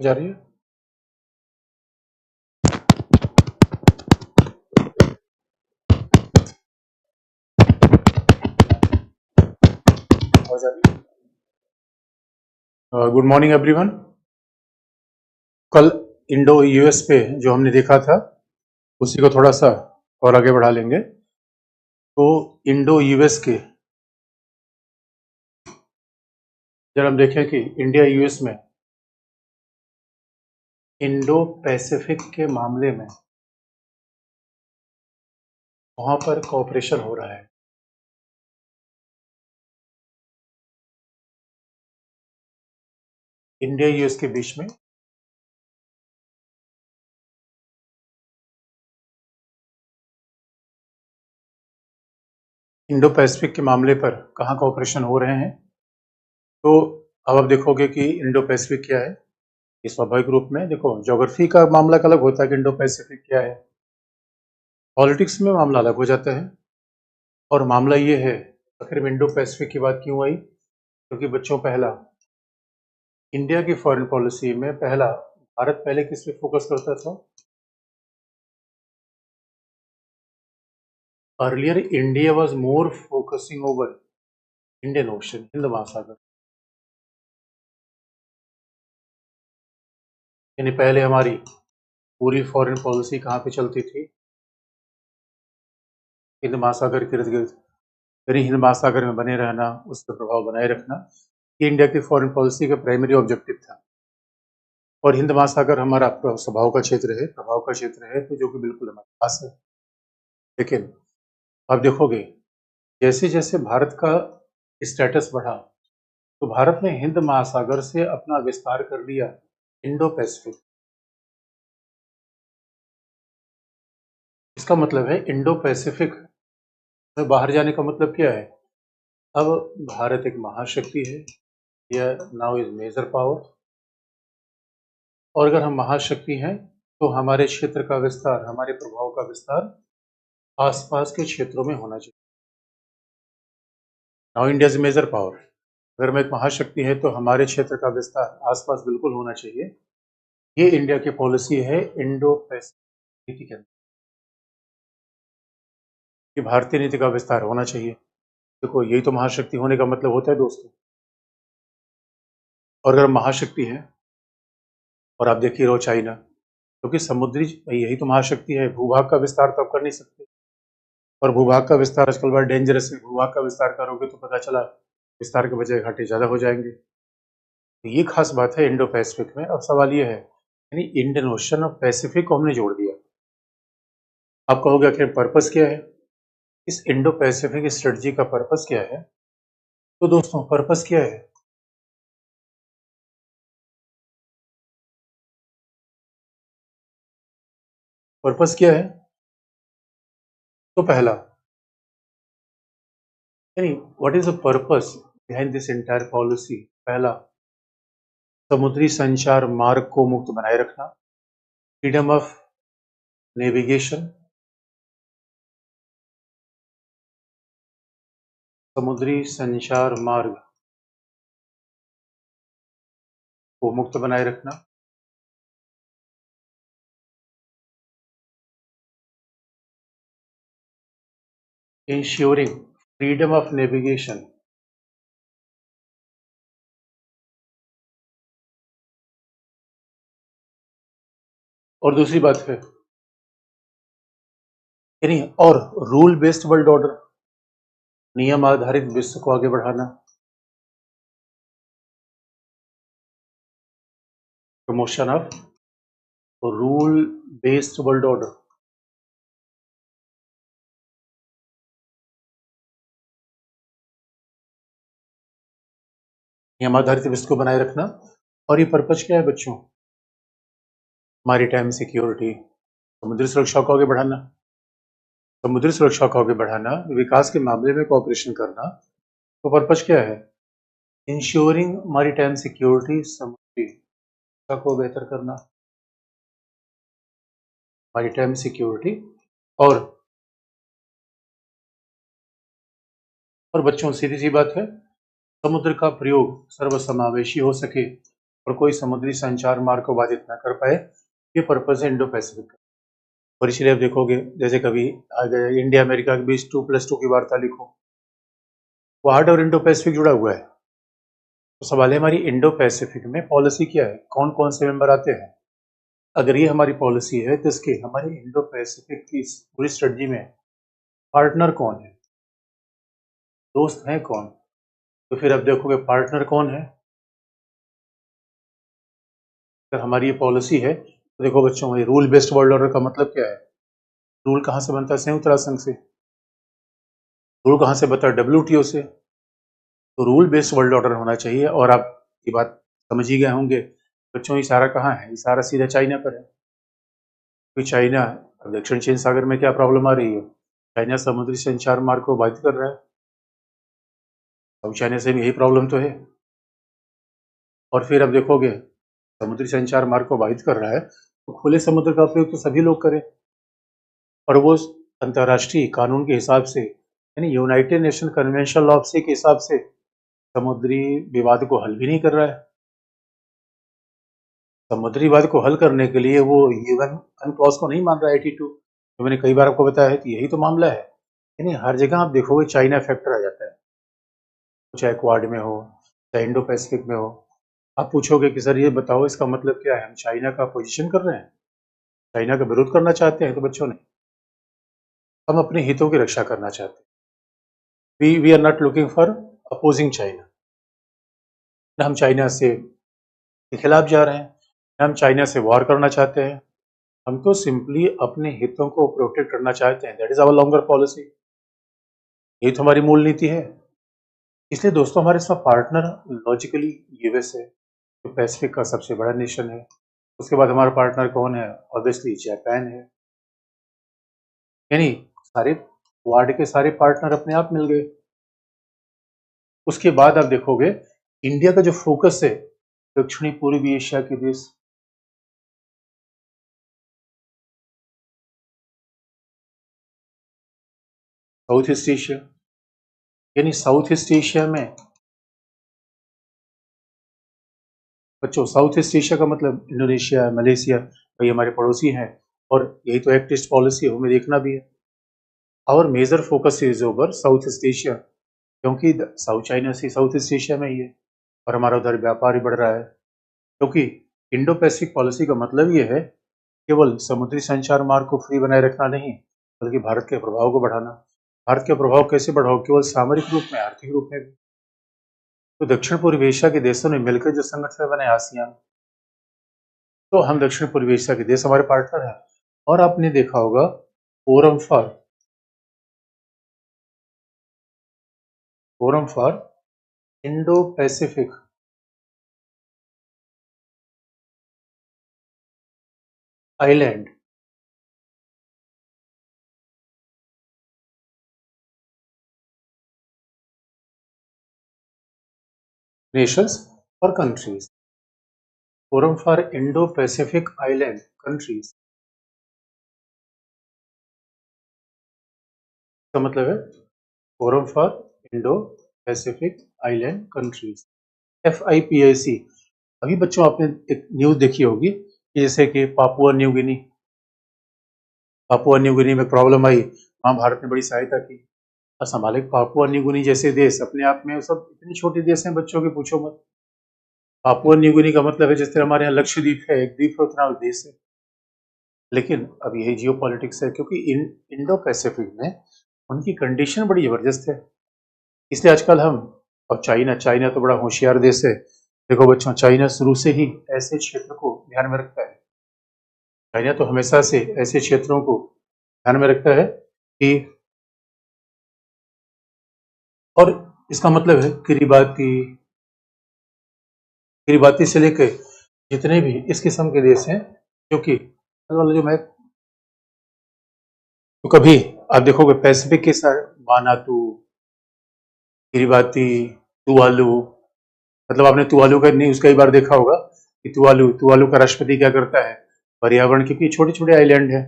जा रही है। आवाज आ रही है। Good morning everyone. कल इंडो यूएस पे जो हमने देखा था उसी को थोड़ा सा और आगे बढ़ा लेंगे। तो इंडो यूएस के जब हम देखें कि इंडिया यूएस में इंडो पैसिफिक के मामले में वहां पर कोऑपरेशन हो रहा है। इंडिया यूएस के बीच में इंडो पैसिफिक के मामले पर कहाँ कोऑपरेशन हो रहे हैं। तो अब आप देखोगे कि इंडो पैसिफिक क्या है। इस स्वाभाविक रूप में देखो, ज्योग्राफी का मामला अलग होता है कि इंडो पैसिफिक क्या है, पॉलिटिक्स में मामला अलग हो जाता है। और मामला ये है, आखिर में इंडो पैसिफिक की बात क्यों आई? क्योंकि बच्चों, पहला इंडिया की फॉरेन पॉलिसी में पहला भारत पहले किस पे फोकस करता था? Earlier India was more focusing over Indian ocean, Hind महासागर। यानी पहले हमारी पूरी फॉरेन पॉलिसी कहाँ पे चलती थी? हिंद महासागर के इर्द गिर्द। यानी हिंद महासागर में बने रहना, उस पर प्रभाव बनाए रखना, ये इंडिया की फॉरेन पॉलिसी का प्राइमरी ऑब्जेक्टिव था। और हिंद महासागर हमारा स्वभाव का क्षेत्र है, प्रभाव का क्षेत्र है, तो जो कि बिल्कुल हमारे पास है। लेकिन आप देखोगे, जैसे जैसे भारत का स्टेटस बढ़ा तो भारत ने हिंद महासागर से अपना विस्तार कर लिया इंडो पैसिफिक। इसका मतलब है इंडो पैसिफिक में बाहर जाने का मतलब क्या है? अब भारत एक महाशक्ति है, यह नाउ इज मेजर पावर। और अगर हम महाशक्ति हैं तो हमारे क्षेत्र का विस्तार, हमारे प्रभाव का विस्तार आसपास के क्षेत्रों में होना चाहिए। Now India is major power. अगर हम एक महाशक्ति है तो हमारे क्षेत्र का विस्तार आसपास बिल्कुल होना चाहिए। ये इंडिया की पॉलिसी है इंडो पैसिफिक नीति के अंदर, कि भारतीय नीति का विस्तार होना चाहिए। देखो, यही तो महाशक्ति होने का मतलब होता है दोस्तों। और अगर महाशक्ति है, और आप देखिए रहो चाइना, क्योंकि समुद्री, यही तो महाशक्ति है, भूभाग का विस्तार तो आप कर नहीं सकते। और भूभाग का विस्तार आजकल बड़ा डेंजरस है। भूभाग का विस्तार करोगे तो पता चला विस्तार के बजाय घाटे ज्यादा हो जाएंगे। तो ये खास बात है इंडो पैसिफिक में। अब सवाल ये है, यानी इंडियन ओशन और पैसिफिक को हमने जोड़ दिया। आप कहोगे आखिर पर्पस क्या है इस इंडो पैसिफिक स्ट्रेटजी का? पर्पस क्या है? तो दोस्तों, पर्पस क्या है? पर्पस क्या है? तो पहला, यानी what is the purpose behind this entire policy? पहला, समुद्री संचार मार्ग को मुक्त बनाए रखना, फ्रीडम ऑफ नेविगेशन। समुद्री संचार मार्ग को मुक्त बनाए रखना, इंश्योरिंग फ्रीडम ऑफ नेविगेशन। और दूसरी बात है, यानी और रूल बेस्ड वर्ल्ड ऑर्डर, नियम आधारित विश्व को आगे बढ़ाना, promotion of rule based world order. नियम आधारित विश्व को बनाए रखना। और ये पर्पज क्या है बच्चों? मैरीटाइम सिक्योरिटी, समुद्री सुरक्षा को आगे बढ़ाना। समुद्री सुरक्षा को आगे बढ़ाना, विकास के मामले में कोऑपरेशन करना। तो पर्पज क्या है? इंश्योरिंग मैरीटाइम सिक्योरिटी, समुद्री सुरक्षा को बेहतर करना, मैरीटाइम सिक्योरिटी। और बच्चों, सीधी सी बात है, समुद्र का प्रयोग सर्वसमावेशी हो सके, और कोई समुद्री संचार मार्ग को बाधित न कर पाए, ये पर्पज है इंडो पैसिफिक का। और इसलिए आप देखोगे जैसे कभी अगर इंडिया अमेरिका के बीच 2+2 की वार्ता लिखो, वो हार्ड और इंडो पैसिफिक जुड़ा हुआ है। तो सवाल है हमारी इंडो पैसिफिक में पॉलिसी क्या है, कौन कौन से मेंबर आते हैं। अगर ये हमारी पॉलिसी है तो इसके हमारे इंडो पैसिफिक की इस पूरी स्ट्रेटजी में पार्टनर कौन है, दोस्त हैं कौन। तो फिर अब देखोगे पार्टनर कौन है। अगर हमारी ये पॉलिसी है तो देखो बच्चों, ये रूल बेस्ड वर्ल्ड ऑर्डर का मतलब क्या है। रूल कहाँ से बनता है, संयुक्त राष्ट्र संघ से। रूल कहाँ से बनता है, WTO से। तो रूल बेस्ड वर्ल्ड ऑर्डर होना चाहिए। और आप ये बात समझ ही गए होंगे बच्चों, इशारा कहाँ है, इशारा सीधा चाइना पर है। क्योंकि चाइना दक्षिण चीन सागर में क्या प्रॉब्लम आ रही है, चाइना समुद्री संचार मार्ग को बाधित कर रहा है। अब चाइना से भी यही प्रॉब्लम तो है। और फिर अब देखोगे समुद्री संचार मार्ग को बाधित कर रहा है तो खुले समुद्र का उपयोग तो सभी लोग करें, और वो अंतर्राष्ट्रीय कानून के हिसाब से, यानी यूनाइटेड नेशन कन्वेंशन ऑफ सी के हिसाब से समुद्री विवाद को हल भी नहीं कर रहा है। समुद्री विवाद को हल करने के लिए वो यूएन क्लॉज को नहीं मान रहा है 82। तो मैंने कई बार आपको बताया है कि यही तो मामला है। यानी हर जगह आप देखोगे चाइना फैक्टर आ जाता है, चाहे क्वाड में हो, चाहे इंडो पैसिफिक में हो। आप पूछोगे कि सर ये बताओ इसका मतलब क्या है, हम चाइना का पोजीशन कर रहे हैं, चाइना का विरोध करना चाहते हैं। तो बच्चों ने, हम अपने हितों की रक्षा करना चाहते हैं। We are not looking for opposing China. हम चाइना से के खिलाफ जा रहे हैं, हम चाइना से वॉर करना चाहते हैं। हम तो सिंपली अपने हितों को प्रोटेक्ट करना चाहते हैं। That is our longer policy. ये तो हमारी मूल नीति है। इसलिए दोस्तों हमारे इसमें पार्टनर लॉजिकली यूएस है, जो पैसिफिक का सबसे बड़ा नेशन है। उसके बाद हमारा पार्टनर कौन है, ऑब्वियसली जापान है। यानी सारे क्वाड के सारे पार्टनर अपने आप मिल गए। उसके बाद आप देखोगे इंडिया का जो फोकस है दक्षिणी पूर्वी एशिया के देश, साउथ ईस्ट एशिया। यानी साउथ ईस्ट एशिया में बच्चों, साउथ ईस्ट एशिया का मतलब इंडोनेशिया, मलेशिया, भाई हमारे पड़ोसी हैं। और यही तो एक्ट ईस्ट पॉलिसी है, हमें देखना भी है। और major focus is over South East Asia, क्योंकि South China Sea South East Asia में ही है और हमारा उधर व्यापार भी बढ़ रहा है। क्योंकि इंडो पैसिफिक पॉलिसी का मतलब ये है केवल समुद्री संचार मार्ग को फ्री बनाए रखना नहीं, बल्कि भारत के प्रभाव को बढ़ाना। भारत के प्रभाव कैसे बढ़ाओ, केवल सामरिक रूप में, आर्थिक रूप में भी। तो दक्षिण पूर्व एशिया के देशों ने मिलकर जो संगठन बने आसियान, तो हम दक्षिण पूर्व एशिया के देश हमारे पार्टनर हैं। और आपने देखा होगा forum for Indo Pacific island nations और countries. Forum for Indo Pacific island countries का मतलब है forum for Indo Pacific island countries, FIPIC। अभी बच्चों आपने एक न्यूज देखी होगी कि जैसे कि पापुआ न्यू गिनी में प्रॉब्लम आई, वहां भारत ने बड़ी सहायता की। और संभाले पापुआ न्यू गिनी जैसे देश अपने आप में, वो सब इतने छोटे देश हैं बच्चों के पूछो मत। पापुआ न्यू गिनी का मतलब है जिस तरह हमारे यहाँ लक्षद्वीप है, एक द्वीप है, उतना देश है। लेकिन अब यही जियो पॉलिटिक्स है, क्योंकि इंडो पैसिफिक में उनकी कंडीशन बड़ी जबरदस्त है। इसलिए आजकल हम, अब चाइना चाइना तो बड़ा होशियार देश है। देखो बच्चों, चाइना शुरू से ही ऐसे क्षेत्र को ध्यान में रखता है। चाइना तो हमेशा से ऐसे क्षेत्रों को ध्यान में रखता है कि, और इसका मतलब है किरिबाती से लेकर जितने भी इस किस्म के देश हैं, क्योंकि जो मैं, तो कभी आप देखोगे पैसिफिक के साथ वानातू, किरिबाती, तुवालू, मतलब आपने तुवालू का न्यूज कई बार देखा होगा कि तुवालू का राष्ट्रपति क्या करता है, पर्यावरण, क्योंकि छोटे छोटे आइलैंड है,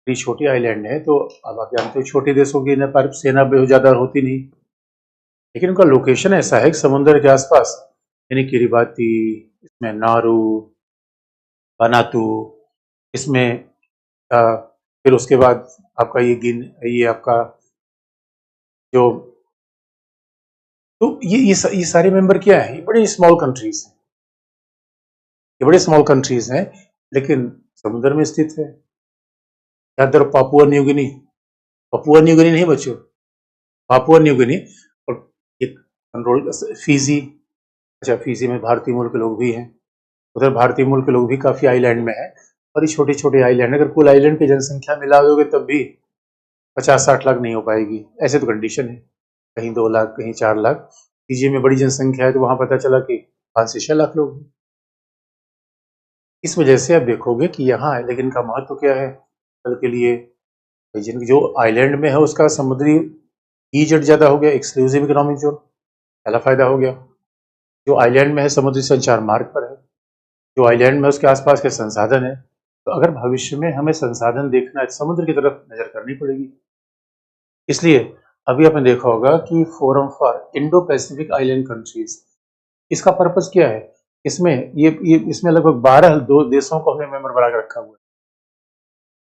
ये छोटी आइलैंड है, तो अब आप जानते हो छोटे देशों की पर सेना बहुत ज्यादा होती नहीं, लेकिन उनका लोकेशन ऐसा है समुद्र के आसपास, यानी किरिबाती, इसमें नारू, बनातू, इसमें फिर उसके बाद आपका ये आपका जो, तो ये सारे मेंबर क्या है, ये बड़े स्मॉल कंट्रीज हैं, ये बड़े स्मॉल कंट्रीज हैं, लेकिन समुद्र में स्थित है। याद रखो, Papua New Guinea, Papua New Guinea नहीं बच्चों, पापुआ न्यू गिनी। और एक कंट्रोल फीजी, अच्छा फीजी में भारतीय मूल के लोग भी हैं, उधर भारतीय मूल के लोग भी काफी आइलैंड में है। और ये छोटे छोटे आइलैंड, अगर कुल आइलैंड की जनसंख्या मिला दोगे तब भी 50-60 लाख नहीं हो पाएगी, ऐसे तो कंडीशन है। कहीं 2 लाख, कहीं 4 लाख। फीजी में बड़ी जनसंख्या है तो वहां पता चला कि 5 से 6 लाख लोग हैं। इस वजह से आप देखोगे कि यहाँ है, लेकिन इनका महत्व क्या है कल के लिए, जिन जो आइलैंड में है उसका समुद्री ईजट ज्यादा हो गया, एक्सक्लूसिव इकोनॉमिक जोन, पहला फायदा हो गया। जो आइलैंड में है समुद्री संचार मार्ग पर है, जो आइलैंड में उसके आसपास के संसाधन है। तो अगर भविष्य में हमें संसाधन देखना है, समुद्र की तरफ नजर करनी पड़ेगी। इसलिए अभी आपने देखा होगा कि forum for Indo Pacific island countries, इसका पर्पस क्या है, इसमें ये इसमें लगभग 12 दो देशों को हमने मेंबर बना के रखा हुआ है।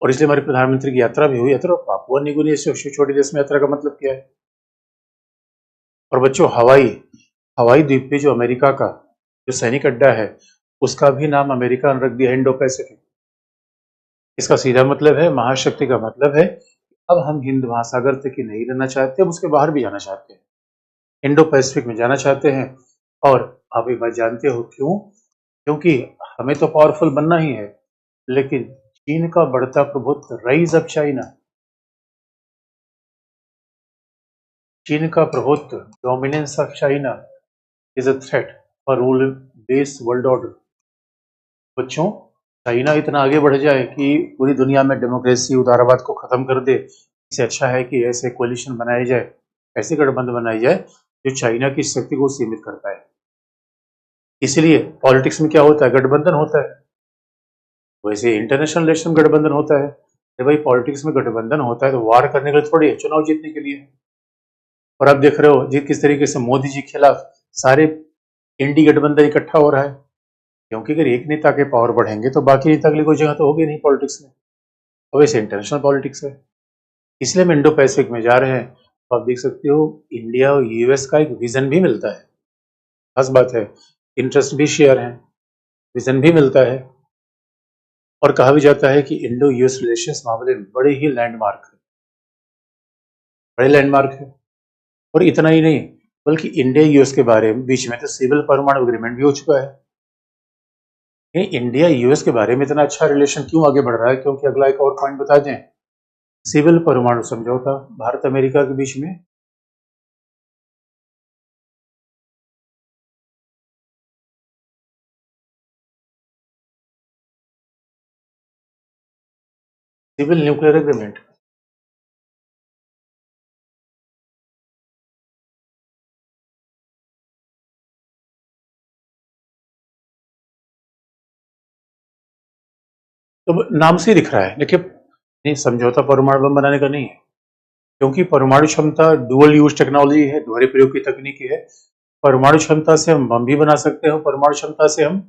और इसलिए हमारे प्रधानमंत्री की यात्रा भी हुई। यात्रा पापुआ न्यू से छोटे देश में यात्रा का मतलब क्या है। और बच्चों, हवाई हवाई द्वीप पे जो अमेरिका का जो सैनिक अड्डा है, उसका भी नाम अमेरिका ने रख दिया, इंडो पैसिफिक। इसका सीधा मतलब है, महाशक्ति का मतलब है अब हम हिंद महासागर तक ही नहीं रहना चाहते, अब उसके बाहर भी जाना चाहते हैं, इंडो पैसिफिक में जाना चाहते हैं। और आप एक बात जानते हो क्यों? क्योंकि हमें तो पावरफुल बनना ही है, लेकिन चीन का बढ़ता प्रभुत्व, राइज ऑफ चाइना, चीन का प्रभुत्व, dominance of China is a threat for rule based world order. बच्चों, चाइना इतना आगे बढ़ जाए कि पूरी दुनिया में डेमोक्रेसी, उदारवाद को खत्म कर दे, इससे अच्छा है कि ऐसे कोलिशन बनाए जाए, ऐसे गठबंधन बनाई जाए जो चाइना की शक्ति को सीमित कर पाए। इसलिए पॉलिटिक्स में क्या होता है, गठबंधन होता है। वैसे इंटरनेशनल रिलेशन में गठबंधन होता है। जब भाई पॉलिटिक्स में गठबंधन होता है तो वार करने के लिए थोड़ी है, चुनाव जीतने के लिए। और आप देख रहे हो जी किस तरीके से मोदी जी के खिलाफ सारे इंडी गठबंधन इकट्ठा हो रहा है, क्योंकि अगर एक नेता के पावर बढ़ेंगे तो बाकी नेता के लिए कोई जगह तो होगी नहीं पॉलिटिक्स में। और वैसे इंटरनेशनल पॉलिटिक्स है, इसलिए हम इंडो पैसिफिक में जा रहे हैं। तो आप देख सकते हो इंडिया और यूएस का एक विजन भी मिलता है, खास बात है, इंटरेस्ट भी शेयर है, विजन भी मिलता है। और कहा भी जाता है कि इंडो यूएस रिलेशंस मामले में बड़े ही लैंडमार्क है, बड़े लैंडमार्क है। और इतना ही नहीं, बल्कि इंडिया यूएस के बारे में बीच में तो सिविल परमाणु एग्रीमेंट भी हो चुका है। ये इंडिया यूएस के बारे में इतना अच्छा रिलेशन क्यों आगे बढ़ रहा है? क्योंकि अगला एक और पॉइंट बता दें, सिविल परमाणु समझौता भारत अमेरिका के बीच में। सिविल न्यूक्लियर एग्रीमेंट, तो नाम से ही दिख रहा है, देखिए नहीं, समझौता परमाणु बम बनाने का नहीं है, क्योंकि परमाणु क्षमता डुअल यूज टेक्नोलॉजी है, दोहरे प्रयोग की तकनीकी है। परमाणु क्षमता से हम बम भी बना सकते हैं, परमाणु क्षमता से हम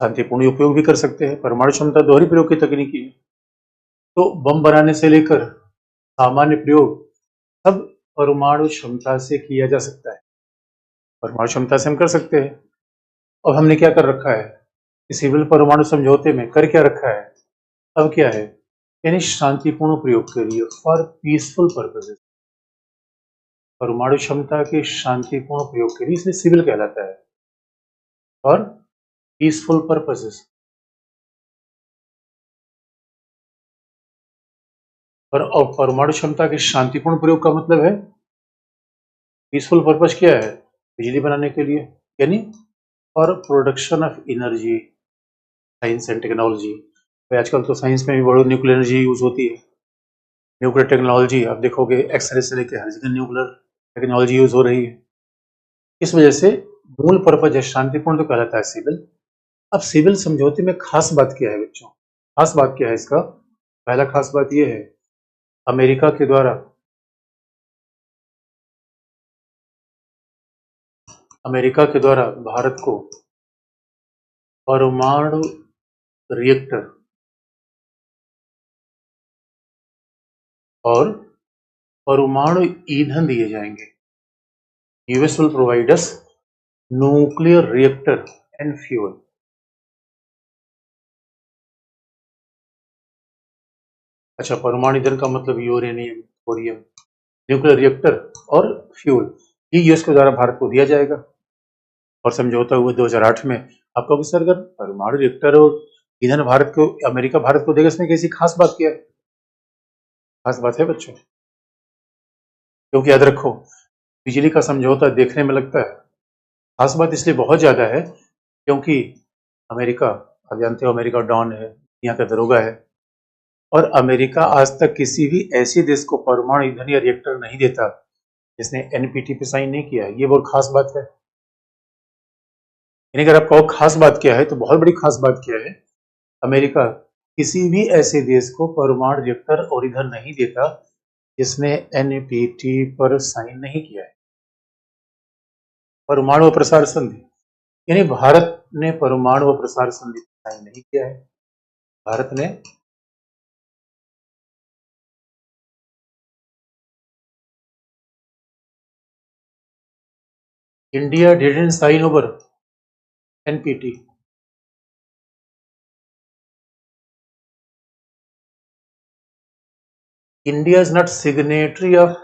शांतिपूर्ण उपयोग भी कर सकते हैं। परमाणु क्षमता दोहरी प्रयोग की तकनीकी है, तो बम बनाने से लेकर सामान्य प्रयोग सब परमाणु क्षमता से किया जा सकता है, परमाणु क्षमता से हम कर सकते हैं। अब हमने क्या कर रखा है, सिविल परमाणु समझौते में कर क्या रखा है, अब क्या है, यानी शांतिपूर्ण प्रयोग के लिए, फॉर पीसफुल पर्पजेस, परमाणु क्षमता के शांतिपूर्ण प्रयोग के लिए, इसलिए सिविल कहलाता है, और पीसफुल पर्पजेस। और परमाणु क्षमता के शांतिपूर्ण प्रयोग का मतलब है, पीसफुल पर्पज क्या है, बिजली बनाने के लिए, यानी for production of energy, science and technology. आजकल तो साइंस में भी बड़ी न्यूक्लियर एनर्जी यूज होती है, न्यूक्लियर टेक्नोलॉजी आप देखोगे एक्सरे से लेकर हर जगह न्यूक्लियर टेक्नोलॉजी यूज हो रही है। इस वजह से मूल पर्पज है शांतिपूर्ण, तो कहलाता है सिविल। अब सिविल समझौते में खास बात क्या है बच्चों, खास बात क्या है इसका? पहला खास बात यह है, अमेरिका के द्वारा अमेरिका के द्वारा भारत को परमाणु रिएक्टर और परमाणु ईंधन दिए जाएंगे। US will provide us nuclear reactor and fuel. अच्छा, परमाणु ईंधन का मतलब यूरेनियम, थोरियम, न्यूक्लियर रिएक्टर और फ्यूल, ये यूएस के द्वारा भारत को दिया जाएगा। और समझौता हुआ 2008 में। आप कहोगे सर, अगर परमाणु रिएक्टर और ईंधन भारत को, अमेरिका भारत को देगा, इसमें कैसी खास बात क्या है? खास बात है बच्चों, क्योंकि याद रखो, बिजली का समझौता देखने में लगता है, खास बात इसलिए बहुत ज्यादा है क्योंकि अमेरिका, आप जानते हो अमेरिका डॉन है, यहाँ का दरोगा है, और अमेरिका आज तक किसी भी ऐसे देश को परमाणु ईंधन या रिएक्टर नहीं देता जिसने एनपीटी पे साइन नहीं किया है। ये बहुत खास बात है। यानी अगर आप कहो खास बात क्या है, तो बहुत बड़ी खास बात क्या है, अमेरिका किसी भी ऐसे देश को परमाणु रिएक्टर और ईंधन नहीं देता जिसने एनपीटी पर साइन नहीं किया है। परमाणु प्रसार संधि, यानी भारत ने परमाणु प्रसार संधि पर साइन नहीं किया है। भारत ने India didn't sign over NPT. India is not signatory of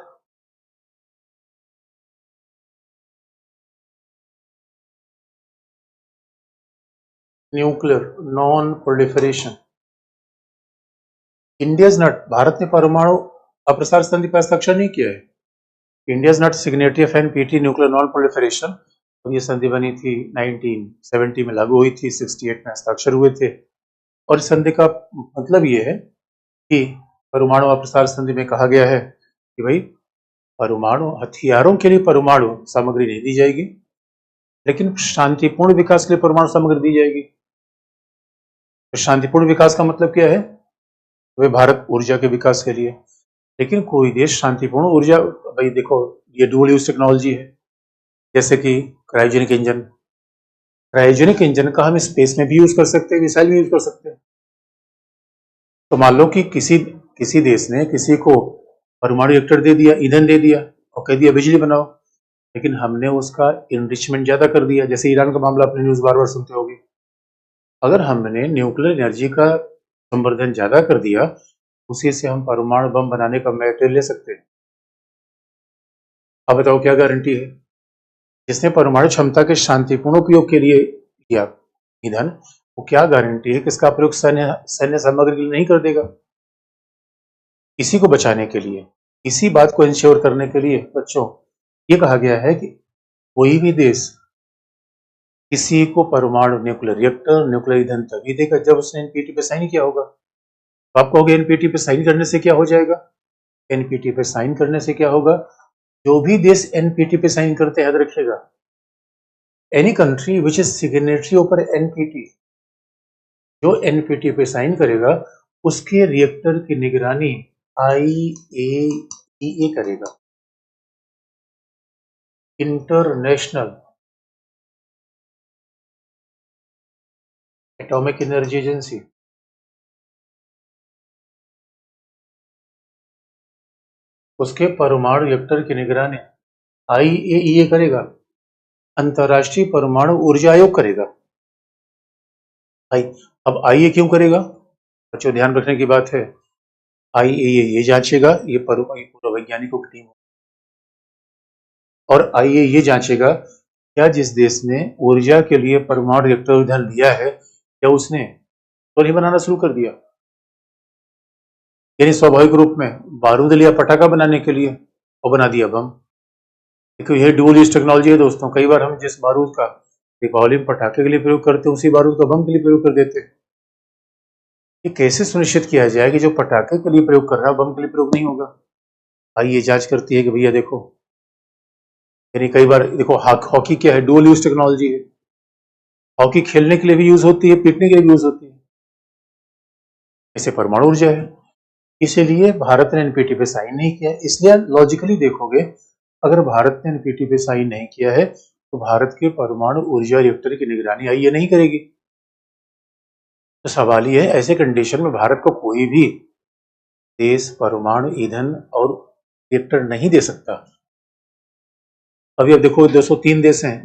nuclear non-proliferation. India is not, Bharat ने परमाणु अप्रसार संधि पर हस्ताक्षर नहीं किया है। India is not signatory of NPT nuclear non proliferation. और ये संधि बनी थी 1970 में, लागू हुई थी, 68 में हस्ताक्षर हुए थे। और इस संधि का मतलब ये है कि परमाणु अप्रसार संधि में कहा गया है कि भाई परमाणु हथियारों के लिए परमाणु सामग्री नहीं दी जाएगी, लेकिन शांतिपूर्ण विकास के लिए परमाणु सामग्री दी जाएगी। तो शांतिपूर्ण विकास का मतलब क्या है? वे भारत ऊर्जा के विकास के लिए, लेकिन कोई देश शांतिपूर्ण ऊर्जा, भाई देखो ये डुअल यूज टेक्नोलॉजी है, जैसे कि क्रायोजेनिक इंजन। क्रायोजेनिक इंजन का हम स्पेस में भी यूज कर सकते हैं, मिसाइल में यूज कर सकते हैं। तो मान लो कि किसी देश ने किसी को परमाणु रिएक्टर दे दिया, ईंधन दे दिया और कह दिया बिजली बनाओ, लेकिन हमने उसका इनरिचमेंट ज्यादा कर दिया, जैसे ईरान का मामला अपने न्यूज बार बार सुनते होंगे। अगर हमने न्यूक्लियर एनर्जी का संवर्धन ज्यादा कर दिया, उसी से हम परमाणु बम बनाने का मटेरियल ले सकते हैं। अब बताओ क्या गारंटी है? जिसने परमाणु क्षमता के शांतिपूर्ण उपयोग के लिए किया ईंधन, वो क्या गारंटी है कि इसका प्रयोग सैन्य सामग्री के लिए नहीं कर देगा? इसी को बचाने के लिए, इसी बात को इंश्योर करने के लिए बच्चों ये कहा गया है कि कोई भी देश किसी को परमाणु न्यूक्लियर रिएक्टर, न्यूक्लियर ईंधन तभी देगा जब उसने एनपीटी पे साइन किया होगा। तो आप कहोगे एनपीटी पे साइन करने से क्या हो जाएगा? एनपीटी पे साइन करने से क्या होगा? जो भी देश एनपीटी पे साइन करते हैं, याद रखिएगा, any country which is signatory over NPT, जो एनपीटी पे साइन करेगा उसके रिएक्टर की निगरानी IAEA करेगा, इंटरनेशनल एटॉमिक एनर्जी एजेंसी। उसके परमाणु रिएक्टर की निगरानी IAEA करेगा, अंतरराष्ट्रीय परमाणु ऊर्जा आयोग करेगा। अब IAEA क्यों करेगा? बच्चों ध्यान रखने की बात है, IAEA ये जांचेगा, ये पूरा वैज्ञानिकों की टीम, और IAEA ये जांचेगा क्या जिस देश ने ऊर्जा के लिए परमाणु रिएक्टर ईंधन लिया है, क्या उसने तो नहीं बनाना शुरू कर दिया? यानी स्वाभाविक रूप में बारूद लिया पटाखा बनाने के लिए और बना दिया बम। देखो यह डुअल यूज टेक्नोलॉजी है दोस्तों। कई बार हम जिस बारूद का दीपावली में पटाखे के लिए प्रयोग करते हैं, उसी बारूद का बम के लिए प्रयोग कर देते हैं। ये कैसे सुनिश्चित किया जाए कि जो पटाखे के लिए प्रयोग कर रहा है बम के लिए प्रयोग नहीं होगा? भाई ये जांच करती है कि भैया देखो, यानी कई बार देखो हॉकी क्या है, डुअल यूज टेक्नोलॉजी है। हॉकी खेलने के लिए भी यूज होती है, पीटने के लिए भी यूज होती है, ऐसे परमाणु ऊर्जा है। इसीलिए भारत ने एनपीटी पे साइन नहीं किया। इसलिए लॉजिकली देखोगे, अगर भारत ने एनपीटी पे साइन नहीं किया है तो भारत के परमाणु ऊर्जा रिएक्टर की निगरानी आईएईए नहीं करेगी। तो सवाल ये है, ऐसे कंडीशन में भारत को कोई भी देश परमाणु ईंधन और रिएक्टर नहीं दे सकता। अभी अब देखो 203 देश हैं।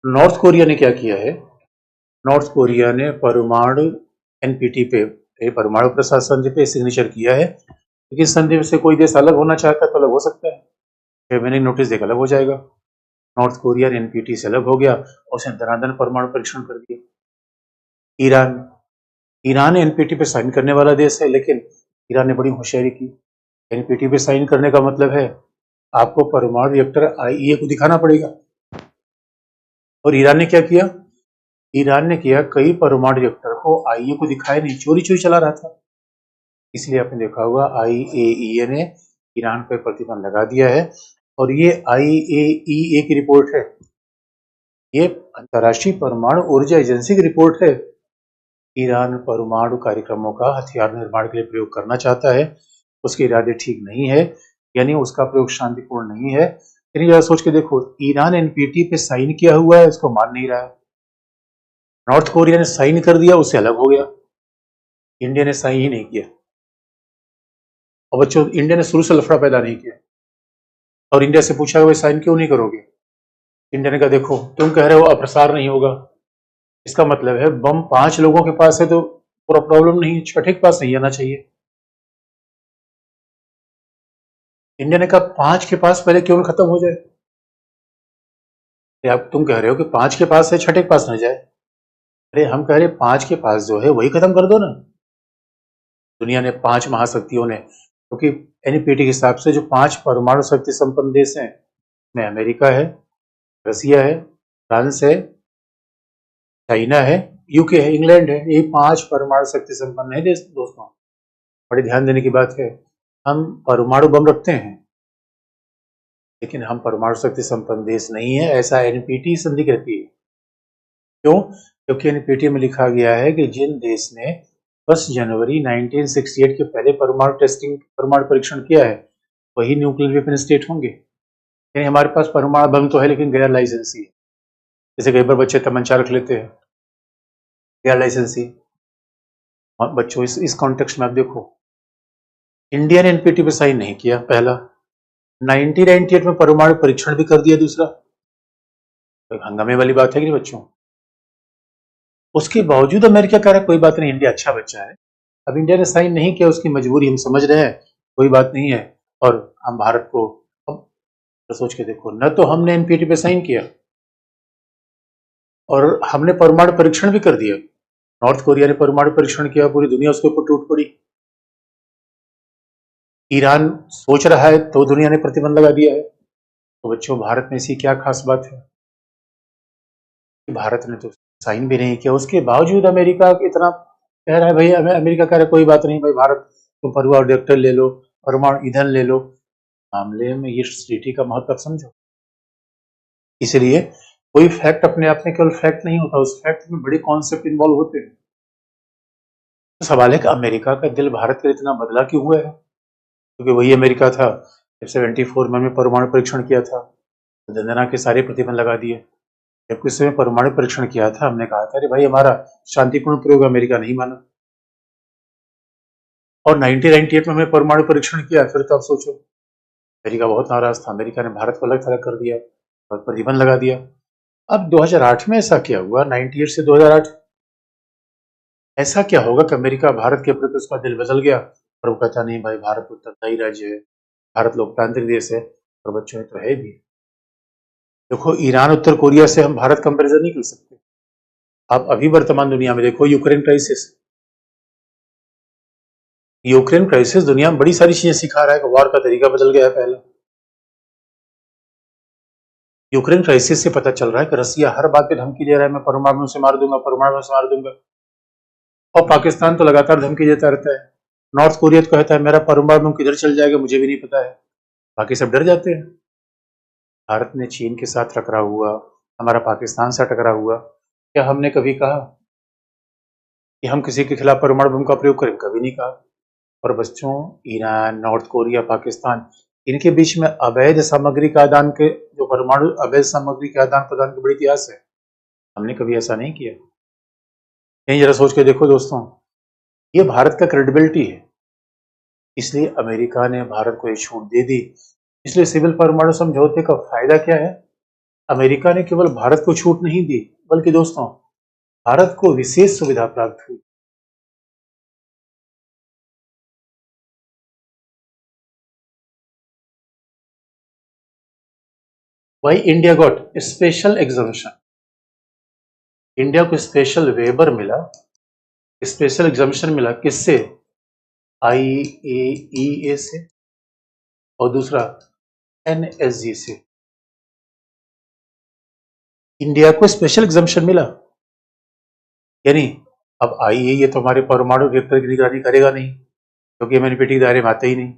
नॉर्थ कोरिया ने क्या किया है, नॉर्थ कोरिया ने परमाणु एनपीटी पे, परमाणु प्रसार संधि पे सिग्नेचर किया है। लेकिन संधि से कोई देश अलग होना चाहता है तो अलग हो सकता है, 6 महीने नोटिस देकर अलग हो जाएगा। नॉर्थ कोरिया ने एनपीटी से अलग हो गया और उसने धनाधन परमाणु परीक्षण कर दिया। ईरान एनपीटी पे साइन करने वाला देश है, लेकिन ईरान ने बड़ी होशियारी की। एनपीटी पे साइन करने का मतलब है आपको परमाणु रिएक्टर आईईए को दिखाना पड़ेगा। और ईरान ने क्या किया, ईरान ने किया कई परमाणु रिएक्टर को आईईए को दिखाया नहीं, चोरी चोरी चला रहा था। इसलिए आपने देखा होगा आईएईए ने ईरान पर प्रतिबंध लगा दिया है। और ये आईएईए की रिपोर्ट है, ये अंतर्राष्ट्रीय परमाणु ऊर्जा एजेंसी की रिपोर्ट है। ईरान परमाणु कार्यक्रमों का हथियार निर्माण के लिए प्रयोग करना चाहता है, उसके इरादे ठीक नहीं है, यानी उसका प्रयोग शांतिपूर्ण नहीं है। यानी जरा सोच के देखो, ईरान एनपीटी पे साइन किया हुआ है, उसको मान नहीं रहा है। नॉर्थ कोरिया ने साइन कर दिया, उससे अलग हो गया। इंडिया ने साइन ही नहीं किया। और बच्चों, इंडिया ने शुरू से लफड़ा पैदा नहीं किया। और इंडिया से पूछा भाई साइन क्यों नहीं करोगे, इंडिया ने कहा देखो तुम कह रहे हो अप्रसार नहीं होगा, इसका मतलब है बम 5 लोगों के पास है तो पूरा प्रॉब्लम नहीं, छठे के पास नहीं आना चाहिए। इंडिया ने कहा 5 के पास पहले क्यों खत्म हो जाए। आप तुम कह रहे हो कि 5 के पास है, छठे के पास न जाए। अरे हम कह रहे 5 के पास जो है वही खत्म कर दो ना। दुनिया ने 5 महाशक्तियों ने, क्योंकि एनपीटी के हिसाब से जो 5 परमाणु शक्ति संपन्न देश हैं, में अमेरिका है, रसिया है, फ्रांस है, चाइना है, यूके है, इंग्लैंड है। ये 5 परमाणु शक्ति संपन्न है देश। दोस्तों बड़े ध्यान देने की बात है, हम परमाणु बम रखते हैं लेकिन हम परमाणु शक्ति संपन्न देश नहीं है, ऐसा एनपीटी संधि कहती है। क्यों? क्योंकि एनपीटी में लिखा गया है कि जिन देश ने 1 जनवरी 1968 के पहले परमाणु परीक्षण किया है वही न्यूक्लियर वेपन स्टेट होंगे। यानी हमारे पास परमाणु बम तो है लेकिन गैर लाइसेंसी है। जैसे कई बार बच्चे तमंचा रख लेते हैं, गैर लाइसेंसी। बच्चों इस कॉन्टेक्स्ट में आप देखो, इंडिया ने एनपीटी पे साइन नहीं किया, पहला। 1998 में परमाणु परीक्षण भी कर दिया, दूसरा। तो हंगामे वाली बात है कि नहीं बच्चों? उसके बावजूद अमेरिका कह रहा है कोई बात नहीं, इंडिया अच्छा बच्चा है। अब इंडिया ने साइन नहीं किया, उसकी मजबूरी हम समझ रहे हैं, कोई बात नहीं है। और हम भारत को, तो सोच के देखो, न तो हमने एनपीटी पे साइन किया और हमने परमाणु परीक्षण भी कर दिया। नॉर्थ कोरिया ने परमाणु परीक्षण किया, पूरी दुनिया उसके ऊपर टूट पड़ी। ईरान सोच रहा है तो दुनिया ने प्रतिबंध लगा दिया है। तो बच्चों भारत में ऐसी क्या खास बात है? भारत ने तो साइन भी नहीं किया, उसके बावजूद अमेरिका इतना कह रहा है। भाई अमेरिका कह रहा है कोई बात नहीं भाई, भारत तुम परमाणु रिएक्टर ले लो, परमाणु ईंधन ले लो। मामले में ये ट्रीटी का महत्व समझो। इसलिए कोई फैक्ट अपने आप में केवल फैक्ट नहीं होता, उस फैक्ट में बड़े कॉन्सेप्ट इन्वॉल्व होते हैं। तो सवाल है कि अमेरिका का दिल भारत के लिए इतना बदला क्यों हुआ है? क्योंकि वही अमेरिका था जब 74 में परमाणु परीक्षण किया था, दंदना के सारे प्रतिबंध लगा दिए। जब किसी में परमाणु परीक्षण किया था, हमने कहा था अरे भाई हमारा शांतिपूर्ण प्रयोग, अमेरिका नहीं माना। और 1998 में हमने परमाणु परीक्षण किया, फिर तो आप सोचो अमेरिका बहुत नाराज था, अमेरिका ने भारत को अलग थलग कर दिया और प्रतिबंध लगा दिया। अब 2008 में ऐसा क्या हुआ, 98 से 2008 ऐसा क्या होगा कि अमेरिका भारत के प्रति उसका दिल बदल गया और वो कहता नहीं भाई भारत उत्तरदायी राज्य है, भारत लोकतांत्रिक देश है। और बच्चों तो है भी। देखो ईरान उत्तर कोरिया से हम भारत कंपैरिजन नहीं कर सकते। आप अभी वर्तमान दुनिया में देखो, यूक्रेन क्राइसिस, दुनिया में बड़ी सारी चीजें सिखा रहा है कि वार का तरीका बदल गया है। पहला यूक्रेन क्राइसिस से पता चल रहा है कि रसिया हर बात पे धमकी दे रहा है, मैं परमाणु से मार दूंगा, परमाणु से मार दूंगा। और पाकिस्तान तो लगातार धमकी देता रहता है। नॉर्थ कोरिया तो कहता है मेरा परमाणु किधर चल जाएगा मुझे भी नहीं पता है। बाकी सब डर जाते हैं। भारत ने चीन के साथ टकराव हुआ, हमारा पाकिस्तान से टकराव हुआ, क्या हमने कभी कहा कि हम किसी के खिलाफ परमाणु बम का प्रयोग करें? कभी नहीं कहा। और बच्चों ईरान, नॉर्थ कोरिया, पाकिस्तान, इनके बीच में अवैध सामग्री का आदान के जो परमाणु अवैध सामग्री के आदान प्रदान का बड़ा इतिहास है। हमने कभी ऐसा नहीं किया। यही जरा सोच के देखो दोस्तों, ये भारत का क्रेडिबिलिटी है। इसलिए अमेरिका ने भारत को ये छूट दे दी। इसलिए सिविल परमाणु समझौते का फायदा क्या है? अमेरिका ने केवल भारत को छूट नहीं दी, बल्कि दोस्तों भारत को विशेष सुविधा प्राप्त हुई। Why India got special exemption? India को स्पेशल वेबर मिला, स्पेशल एग्जामिशन मिला। किससे? IAEA से और दूसरा NSG से। इंडिया को स्पेशल एग्जामिशन मिला, यानी अब IAEA तो हमारे परमाणु रिएक्टर की निगरानी करेगा नहीं, क्योंकि एमएनपीटी के दायरे में आते ही नहीं।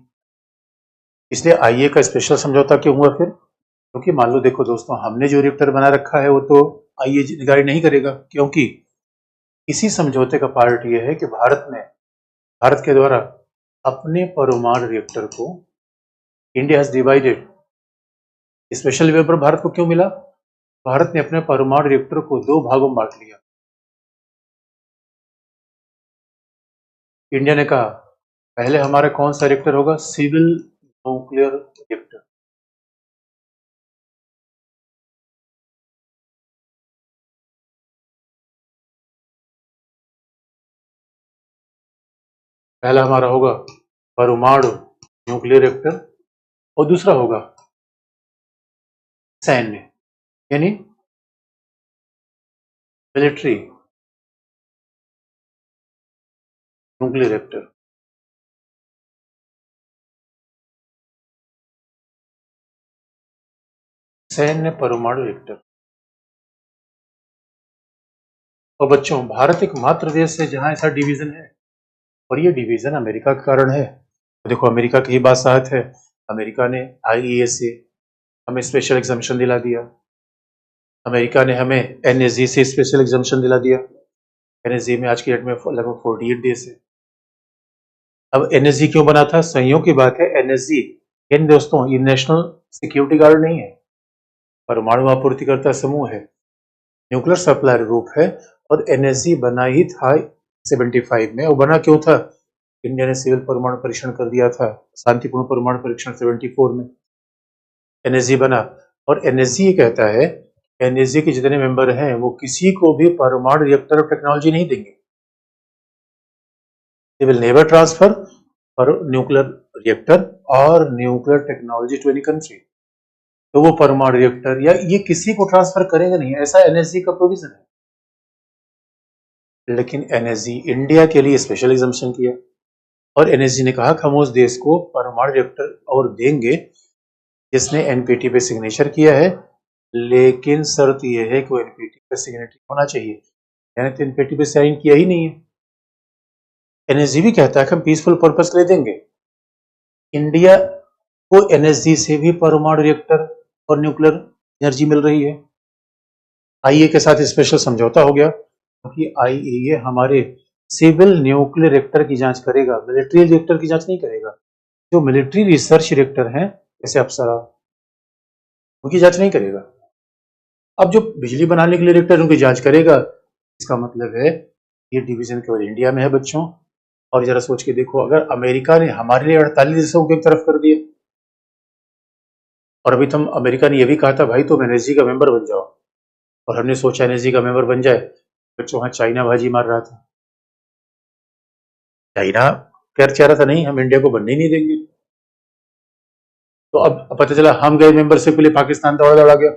इसलिए IAEA का स्पेशल समझौता क्यों हुआ फिर? क्योंकि मान लो देखो दोस्तों, हमने जो रिएक्टर बना रखा है वो तो IAEA निगरानी नहीं करेगा, क्योंकि इसी समझौते का पार्ट ये है कि भारत के द्वारा अपने परमाणु रिएक्टर को India has divided. Special waiver भारत को क्यों मिला? भारत ने अपने परमाणु रिएक्टर को 2 भागों में बांट लिया। इंडिया ने कहा पहले हमारा कौन सा रिएक्टर होगा? Civil nuclear reactor. पहला हमारा होगा परमाणु न्यूक्लियर रिएक्टर और दूसरा होगा सैन्य, यानी मिलिट्री न्यूक्लियर रिएक्टर। सैन्य परमाणु रिएक्टर। और बच्चों, भारत एक मात्र देश है जहां ऐसा डिवीजन है, और ये डिवीजन अमेरिका के कारण है। तो देखो, अमेरिका की ही बात है। अमेरिका ने IAEA से हमें स्पेशल एग्जामिशन दिला दिया। अमेरिका ने हमें NSG से स्पेशल एग्जामिशन दिला दिया। NSG में आज की डेट में लगभग 48 देश है। अब NSG क्यों बना था? संयोग की बात है। NSG यानी दोस्तों ये नेशनल सिक्योरिटी गार्ड नहीं है, परमाणु आपूर्तिकर्ता समूह है, न्यूक्लियर सप्लायर ग्रुप है। और NSG बना ही था 75 में। और बना क्यों था? इंडिया ने सिविल परमाणु परीक्षण कर दिया था, शांतिपूर्ण परमाणु परीक्षण 74 में NSG बना। और NSG ये कहता है, NSG के जितने मेंबर हैं वो किसी को भी परमाणु रिएक्टर टेक्नोलॉजी नहीं देंगे। दे विल नेवर ट्रांसफर पर न्यूक्लियर रिएक्टर और nuclear technology to any country. तो वो परमाणु रिएक्टर या ये किसी को ट्रांसफर करेंगे नहीं, ऐसा NSG का प्रोविजन है। लेकिन NSG इंडिया के लिए स्पेशल एग्जामिशन किया, और NSG ने कहा कि हम उस देश को परमाणु रिएक्टर और देंगे जिसने NPT पे सिग्नेचर किया है, लेकिन शर्त यह है कि वो NPT पे सिग्नेटरी होना चाहिए। यानी तो NPT पे साइन किया ही नहीं है। NSG भी कहता है कि हम पीसफुल पर्पस के लिए देंगे। इंडिया को NSG से भी परमाणु रिएक्टर और न्यूक्लियर एनर्जी मिल रही है। IAEA के साथ स्पेशल समझौता हो गया, क्योंकि IAEA हमारे सिविल न्यूक्लियर रिएक्टर की जांच करेगा, मिलिट्री रिएक्टर की जांच नहीं करेगा। जो मिलिट्री रिसर्च रिएक्टर हैं जैसे अप्सरा, उनकी जांच नहीं करेगा। अब जो बिजली बनाने के लिए रिएक्टर उनकी जांच करेगा। इसका मतलब है ये डिवीजन केवल इंडिया में है बच्चों। और जरा सोच के देखो, अगर अमेरिका ने हमारे लिए 48 देशों को एक तरफ कर दिया, और अभी तो अमेरिका ने यह भी कहा था भाई तुम NSG का मेंबर बन जाओ, और हमने सोचा NSG का मेंबर बन जाए, बच्चों वहां चाइना बाजी मार रहा था। चाइना कह रहा था नहीं, हम इंडिया को बनने ही नहीं देंगे। तो अब पता चला हम गए मेंबरशिप के लिए, पाकिस्तान दौड़ा गया।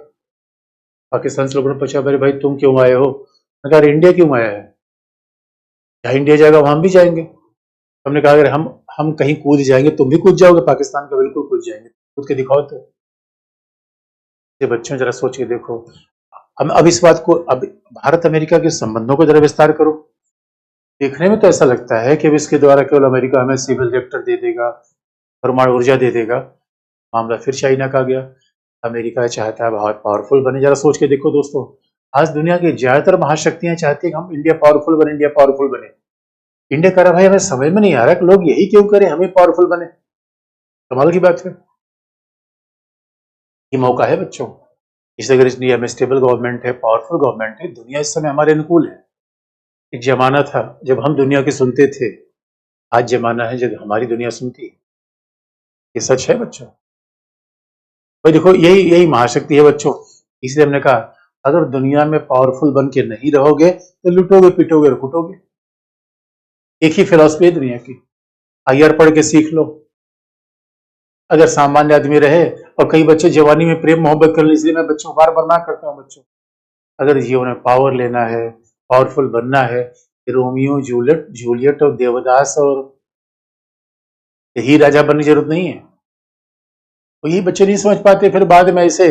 पाकिस्तान से लोगों ने पूछा भाई भाई तुम क्यों आए हो? मैंने कहा इंडिया क्यों आया है, जहां इंडिया जाएगा वहां हम भी जाएंगे। हमने कहा अगर हम कहीं कूद जाएंगे तुम भी कूद जाओगे पाकिस्तान का? बिल्कुल कूद जाएंगे, कूद के दिखाओ। तो ये बच्चों जरा सोच के देखो। अब इस बात को, अब भारत अमेरिका के संबंधों को जरा विस्तार करो। देखने में तो ऐसा लगता है कि अब इसके द्वारा केवल अमेरिका हमें सिविल रिएक्टर दे देगा, परमाणु ऊर्जा दे देगा। मामला फिर चाइना का गया। अमेरिका चाहता है बहुत पावरफुल बने। जरा सोच के देखो दोस्तों, आज दुनिया की ज्यादातर महाशक्तियां चाहती है कि हम इंडिया पावरफुल बने, इंडिया पावरफुल बने। इंडिया कह रहा भाई हमें समझ में नहीं आ रहा कि लोग यही क्यों करें, हमें पावरफुल बने। कमाल की बात है। ये मौका है बच्चों। इसलिए अगर इंडिया में स्टेबल गवर्नमेंट है, पावरफुल गवर्नमेंट है, दुनिया इस समय हमारे अनुकूल है। एक जमाना था जब हम दुनिया के सुनते थे, आज जमाना है जब हमारी दुनिया सुनती है। ये सच है बच्चों। भाई देखो, यही यही महाशक्ति है बच्चों। इसलिए हमने कहा, अगर दुनिया में पावरफुल बन के नहीं रहोगे तो लुटोगे, पिटोगे और कुटोगे। एक ही फिलॉसफी है दुनिया की, आईआर पढ़ के सीख लो। अगर सामान्य आदमी रहे, और कई बच्चे जवानी में प्रेम मोहब्बत कर ले, इसलिए मैं बच्चों बार बार ना करता हूँ बच्चों, अगर जीवन में पावर लेना है, पावरफुल बनना है, रोमियो जूलियट जूलियट और देवदास और ही राजा बनने की जरूरत नहीं है। तो यही बच्चे नहीं समझ पाते, फिर बाद में ऐसे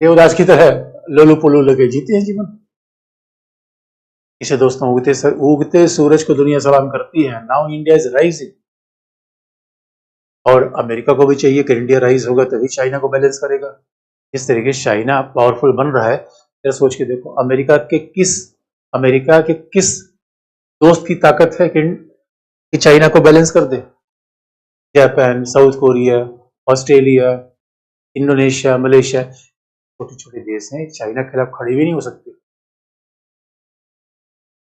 देवदास की तरह लोलू पोलू लगे जीते हैं जीवन। इसे दोस्तों, उगते सूरज को दुनिया सलाम करती है। नाउ इंडिया इज राइजिंग, और अमेरिका को भी चाहिए कि इंडिया राइज होगा तभी चाइना को बैलेंस करेगा। इस तरीके से चाइना पावरफुल बन रहा है। जरा सोच के देखो, अमेरिका के किस दोस्त की ताकत है कि चाइना को बैलेंस कर दे। Japan, South Korea, Australia, Indonesia, Malaysia, छोटे छोटे देश हैं, चाइना के खिलाफ खड़े भी नहीं हो सकते।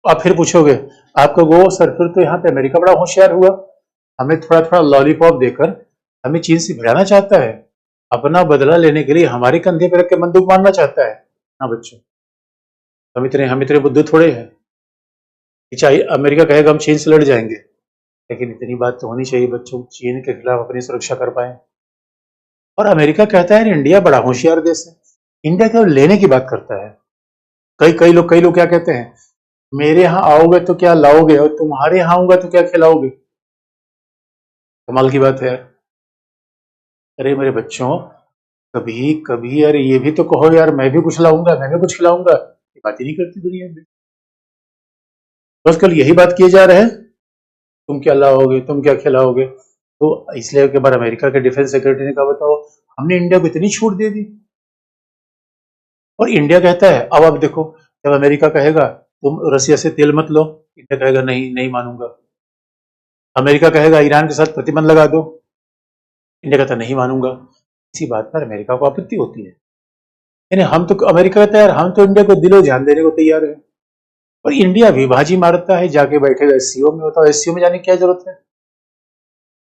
आप फिर पूछोगे, आप कहोगे सर फिर तो यहाँ पे अमेरिका बड़ा होशियार हुआ, हमें थोड़ा थोड़ा लॉलीपॉप देकर हमें चीन से भिड़ाना चाहता है, अपना बदला लेने के लिए हमारे कंधे पर रख के बंदूक मारना चाहता है। हाँ बच्चों, हम इतने बुद्धू थोड़े हैं कि चाहे अमेरिका कहेगा हम चीन से लड़ जाएंगे, लेकिन इतनी बात तो होनी चाहिए बच्चों, चीन के खिलाफ अपनी सुरक्षा कर पाए। और अमेरिका कहता है इंडिया बड़ा होशियार देश है, इंडिया केवल लेने की बात करता है। कई लोग क्या कहते हैं, मेरे यहाँ आओगे तो क्या लाओगे, और तुम्हारे यहाँ आऊंगा तो क्या खिलाओगे। कमाल की बात है यार। अरे मेरे बच्चों, कभी कभी यार ये भी तो कहो यार, मैं भी कुछ लाऊंगा, मैं भी कुछ खिलाऊंगा। ये बात ही नहीं करती दुनिया में। बस कल यही बात किए जा रहे हैं, तुम क्या लाओगे, तुम क्या खिलाओगे। तो इसलिए एक बार अमेरिका के डिफेंस सेक्रेटरी ने कहा, बताओ हमने इंडिया को इतनी छूट दे दी, और इंडिया कहता है, अब आप देखो, जब अमेरिका कहेगा तुम रसिया से तेल मत लो, इंडिया कहेगा नहीं नहीं मानूंगा। अमेरिका कहेगा ईरान के साथ प्रतिबंध लगा दो, इंडिया कहता नहीं मानूंगा। इसी बात पर अमेरिका को आपत्ति होती है। यानी अमेरिका कहता है यार, हम तो इंडिया को दिलो जान देने को तैयार है, और इंडिया विभाजी मारता है, जाके बैठेगा एससीओ में। होता है एससीओ में जाने की क्या जरूरत है।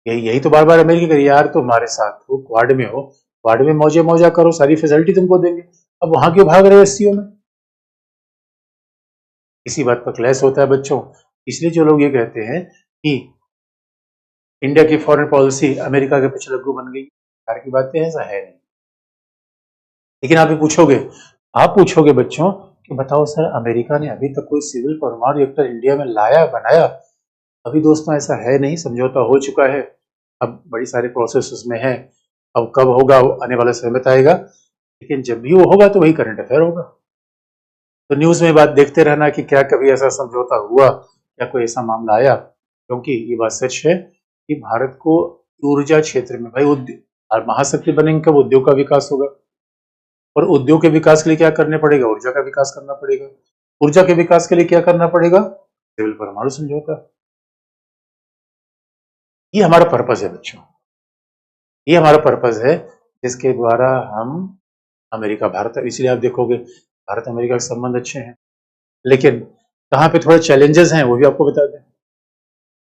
यही यही तो बार बार अमेरिका कह, यार तुम्हारे साथ हो, क्वाड में हो, क्वाड में मौजे मौजा करो, सारी फैसिलिटी तुमको देंगे, अब वहां क्यों भाग रहे हो एससीओ में। इसी बात पर क्लैश होता है बच्चों। इसलिए जो लोग ये कहते हैं कि इंडिया की फॉरेन पॉलिसी अमेरिका के पीछे लग्गू बन गई, यार की बातें, ऐसा है नहीं। लेकिन आप पूछोगे बच्चों कि बताओ सर, अमेरिका ने अभी तक कोई सिविल परमाणु रिएक्टर इंडिया में लाया, बनाया? अभी दोस्तों ऐसा है नहीं, समझौता हो चुका है, अब बड़ी सारे प्रोसेस उसमें है। अब कब होगा आने वाला समय बताएगा, लेकिन जब भी वो होगा तो वही करंट अफेयर होगा। तो न्यूज में बात देखते रहना कि क्या कभी ऐसा समझौता हुआ या कोई ऐसा मामला आया, क्योंकि ये बात सच है कि भारत को ऊर्जा क्षेत्र में भाई महाशक्ति बनेंगे कब, उद्योग का विकास होगा, और उद्योग के विकास के लिए क्या करने पड़ेगा, ऊर्जा का विकास करना पड़ेगा। ऊर्जा के विकास के लिए क्या करना पड़ेगा, सिविल परमाणु समझौता। ये हमारा पर्पज है बच्चों, ये हमारा पर्पज है, जिसके द्वारा हम अमेरिका भारत, इसलिए आप देखोगे भारत अमेरिका के संबंध अच्छे हैं, लेकिन कहाँ पे थोड़े चैलेंजेस हैं वो भी आपको बता दें।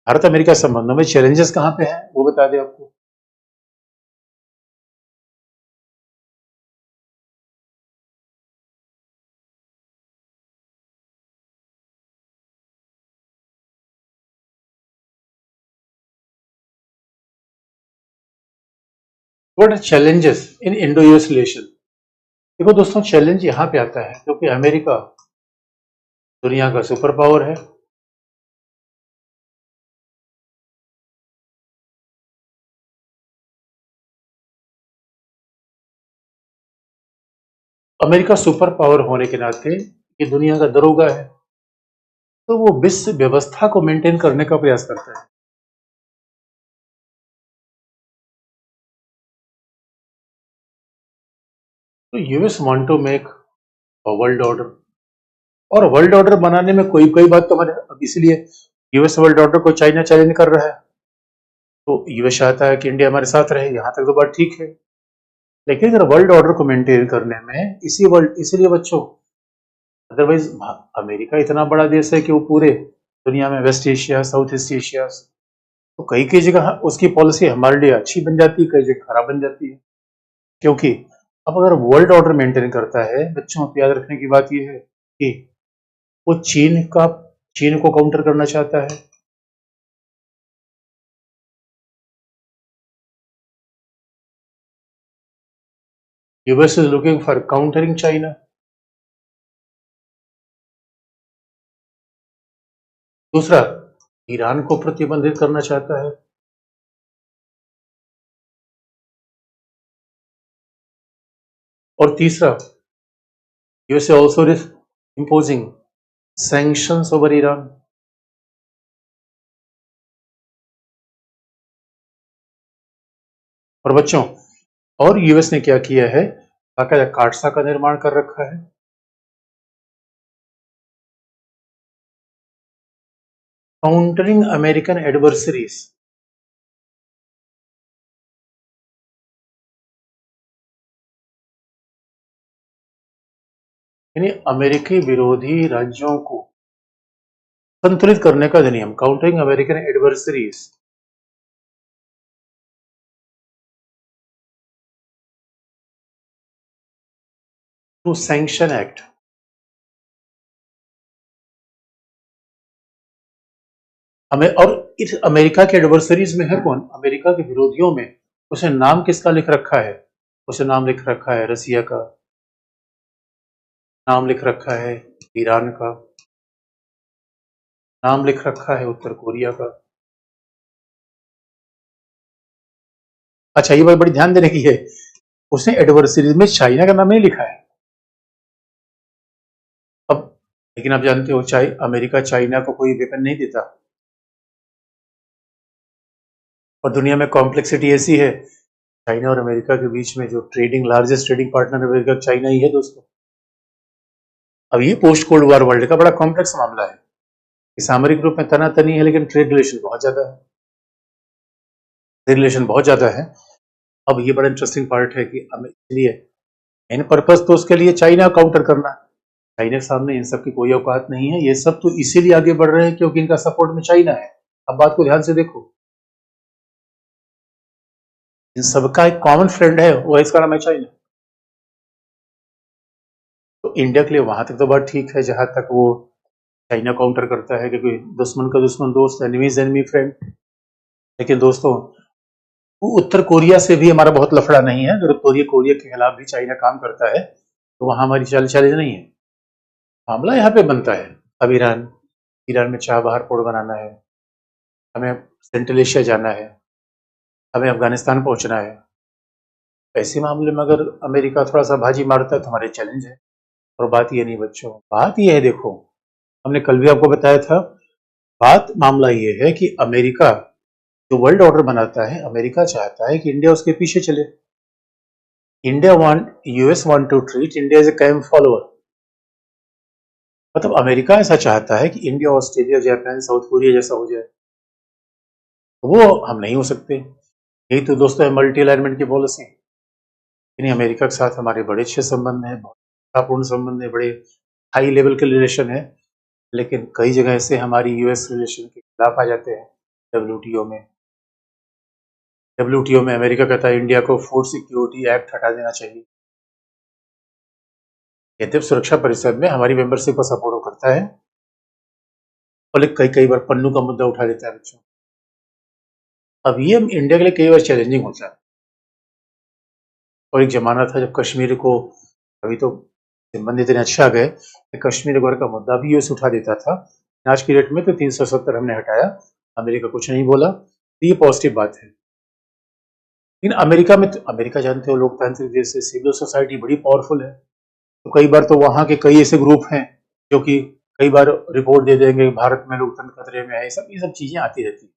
भारत अमेरिका संबंधों में चैलेंजेस कहाँ पे हैं वो बता दें आपको। What are challenges in Indo US relation. देखो दोस्तों, चैलेंज यहाँ पे आता है क्योंकि अमेरिका दुनिया का सुपर पावर है। अमेरिका सुपर पावर होने के नाते ये दुनिया का दरोगा है, तो वो विश्व व्यवस्था को मेंटेन करने का प्रयास करता है। तो US want to make a world order, और वर्ल्ड ऑर्डर बनाने में कोई कोई बात तो हमारे, अब इसलिए यूएस वर्ल्ड ऑर्डर को चाइना चैलेंज कर रहा है, तो यूएस चाहता है कि इंडिया हमारे साथ रहे, यहां तक तो बात ठीक है। लेकिन अगर वर्ल्ड ऑर्डर को मेंटेन करने में इसीलिए बच्चों, अदरवाइज अमेरिका इतना बड़ा देश है कि वो पूरे दुनिया में West Asia, South East Asia, तो कई कई जगह उसकी पॉलिसी हमारे लिए अच्छी बन जाती है, कई जगह खराब बन जाती है। क्योंकि अब अगर वर्ल्ड ऑर्डर मेंटेन करता है, बच्चों को याद रखने की बात यह है कि वो चीन को काउंटर करना चाहता है, US is looking for countering China. दूसरा, ईरान को प्रतिबंधित करना चाहता है। और तीसरा, US also imposing sanctions over Iran. और बच्चों, और यूएस ने क्या किया है, बाकायदा काटसा का निर्माण कर रखा है। काउंटरिंग अमेरिकन एडवर्सरीज, यानी अमेरिकी विरोधी राज्यों को संतुलित करने का अधिनियम, countering American adversaries. Through sanction act. और इस अमेरिका के एडवर्सरीज में है कौन, अमेरिका के विरोधियों में उसे नाम किसका लिख रखा है, उसे नाम लिख रखा है रसिया का, नाम लिख रखा है ईरान का, नाम लिख रखा है उत्तर कोरिया का। अच्छा, ये बात बड़ी ध्यान देने की है, उसने एडवर्सरीज में चाइना का नाम नहीं लिखा है। अब लेकिन आप जानते हो अमेरिका चाइना को कोई वेपन नहीं देता, और दुनिया में कॉम्प्लेक्सिटी ऐसी है, चाइना और अमेरिका के बीच में जो largest trading partner America China ही है दोस्तों। अब ये पोस्ट कोल्ड वॉर वर्ल्ड का बड़ा कॉम्प्लेक्स मामला है, सामरिक रूप में तनातनी है, लेकिन ट्रेड रिलेशन बहुत ज्यादा है, अब ये बड़ा इंटरेस्टिंग पार्ट है कि इसलिए इन पर्पस तो उसके लिए चाइना काउंटर करना, चाइना के सामने इन सब की कोई औकात नहीं है, ये सब तो इसीलिए आगे बढ़ रहे हैं क्योंकि इनका सपोर्ट में चाइना है। अब बात को ध्यान से देखो, इन सबका एक कॉमन फ्रेंड है, वो इसका नाम है चाइना। तो इंडिया के लिए वहां तक तो बात ठीक है जहां तक वो चाइना काउंटर करता है, क्योंकि दुश्मन का दुश्मन दोस्त, एनिमीज एनिमी फ्रेंड। लेकिन दोस्तों, उत्तर कोरिया से भी हमारा बहुत लफड़ा नहीं है, अगर कोरिया के खिलाफ भी चाइना काम करता है तो वहां हमारी चैलेंज नहीं है, मामला यहाँ पे बनता है। अब ईरान में चाबहार पोर्ट बनाना है, हमें सेंट्रल एशिया जाना है, हमें अफगानिस्तान पहुंचना है, ऐसे मामले में अगर अमेरिका थोड़ा सा बाजी मारता है तो हमारे चैलेंज है। और बात ये नहीं बच्चों, बात ये है, देखो हमने कल भी आपको बताया था, मामला ये है कि अमेरिका जो वर्ल्ड ऑर्डर बनाता है, अमेरिका चाहता है कि इंडिया उसके पीछे चले। US want to treat India as a camp follower, मतलब अमेरिका ऐसा चाहता है कि India, Australia, Japan, South Korea जैसा हो जाए, वो हम नहीं हो सकते। यही तो दोस्तों है मल्टी अलाइनमेंट की पॉलिसी। यानी अमेरिका के साथ हमारे बड़े अच्छे संबंध हैं, बहुत पूर्ण संबंध है, बड़े हाई लेवल के रिलेशन है, लेकिन कई जगह ऐसे हमारी यूएस रिलेशन के खिलाफ आ जाते हैं। डब्ल्यूटीओ में अमेरिका कहता है इंडिया को फूड सिक्योरिटी एक्ट हटा देना चाहिए, यद्यप सुरक्षा परिषद में हमारी मेंबरशिप को सपोर्ट करता है, और कई बार पन्नू का मुद्दा उठा देता है बच्चों। अब ये इंडिया के लिए कई बार चैलेंजिंग होता है। और एक जमाना था जब कश्मीर को, अभी तो संबंध इतने अच्छा गए, कश्मीर वगैरह का मुद्दा भी यूएस उठा देता था, आज की डेट में तो 370 हमने हटाया, अमेरिका कुछ नहीं बोला, तो ये पॉजिटिव बात है। लेकिन अमेरिका में, तो अमेरिका जानते हो लोकतांत्रिक देश है, सिविल सोसाइटी बड़ी पावरफुल है, तो कई बार तो वहां के कई ऐसे ग्रुप हैं जो कि कई बार रिपोर्ट दे देंगे भारत में लोकतंत्र खतरे में है, ये सब चीजें आती रहती है।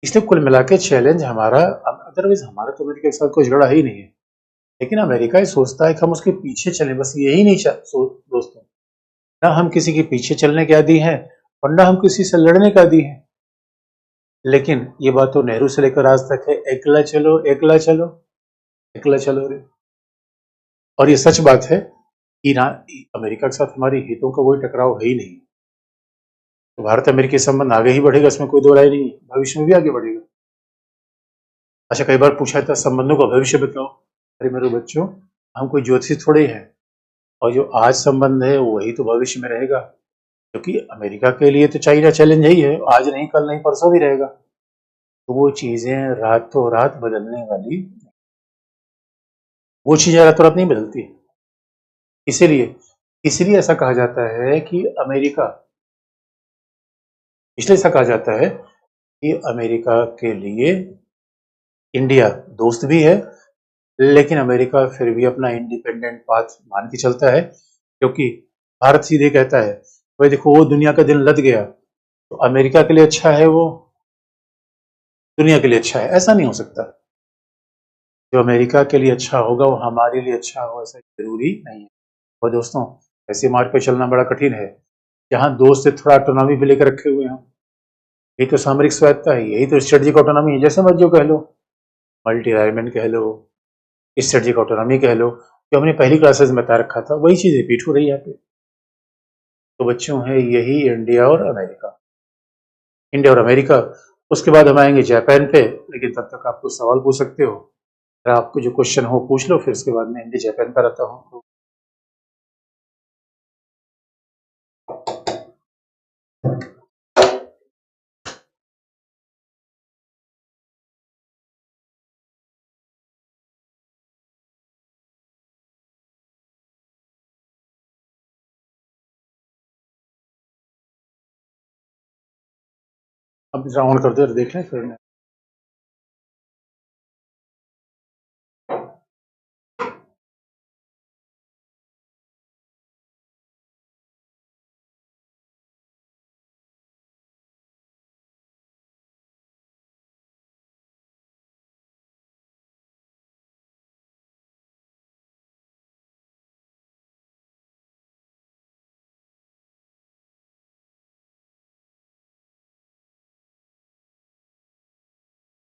इसलिए कुल मिला के चैलेंज हमारा, अदरवाइज हमारा तो अमेरिका के साथ कोई झगड़ा ही नहीं है, लेकिन अमेरिका ये सोचता है कि हम उसके पीछे चले, बस यही नहीं दोस्तों, ना हम किसी के पीछे चलने के आदी हैं और ना हम किसी से लड़ने के आदी हैं। लेकिन ये बात तो नेहरू से लेकर आज तक है, एकला चलो एकला चलो, अकेला चलो रे। और ये सच बात है, ईरान अमेरिका के साथ हमारे हितों का कोई टकराव है ही नहीं। तो भारत अमेरिकी संबंध आगे ही बढ़ेगा, इसमें कोई दो राय नहीं है, भविष्य में भी आगे बढ़ेगा। अच्छा, कई बार पूछा था संबंधों का भविष्य बताओ। अरे मेरे बच्चों, हम कोई ज्योतिषी थोड़े हैं, और जो आज संबंध है वही तो भविष्य में रहेगा, क्योंकि अमेरिका के लिए तो चाइना चैलेंज ही है, आज नहीं कल नहीं परसों भी रहेगा। तो वो चीजें रातों रात बदलने वाली, वो चीजें रातों रात नहीं बदलती। इसीलिए इसलिए ऐसा कहा जाता है कि अमेरिका, इसलिए ऐसा कहा जाता है कि अमेरिका के लिए इंडिया दोस्त भी है, लेकिन अमेरिका फिर भी अपना इंडिपेंडेंट पाथ मान के चलता है, क्योंकि भारत सीधे कहता है भाई देखो, वो दुनिया का दिन लद गया तो अमेरिका के लिए अच्छा है, वो दुनिया के लिए अच्छा है, ऐसा नहीं हो सकता। जो अमेरिका के लिए अच्छा होगा वो हमारे लिए अच्छा हो, ऐसा जरूरी नहीं है। और दोस्तों, ऐसे मार्ग पे चलना बड़ा कठिन है, जहाँ दोस्त से थोड़ा ऑटोनॉमी भी लेकर रखे हुए हैं। यही तो सामरिक स्वायत्ता है, यही तो स्ट्रेटेजिक ऑटोनॉमी है, जैसे मर्जी कह लो, मल्टी अलाइनमेंट कह लो, स्ट्रेटेजिक ऑटोनॉमी कह लो, जो हमने पहली क्लासेस में बता रखा था वही चीज रिपीट हो रही है यहाँ पे। तो बच्चों है यही इंडिया और अमेरिका, इंडिया और अमेरिका। उसके बाद हम आएंगे जापान पे, लेकिन तब तक आप कुछ सवाल पूछ सकते हो, अगर आपको जो क्वेश्चन हो पूछ लो, फिर उसके बाद में इंडिया जापान पर आता हूँ। अब जरा ऑन कर दो, देख लें फिर।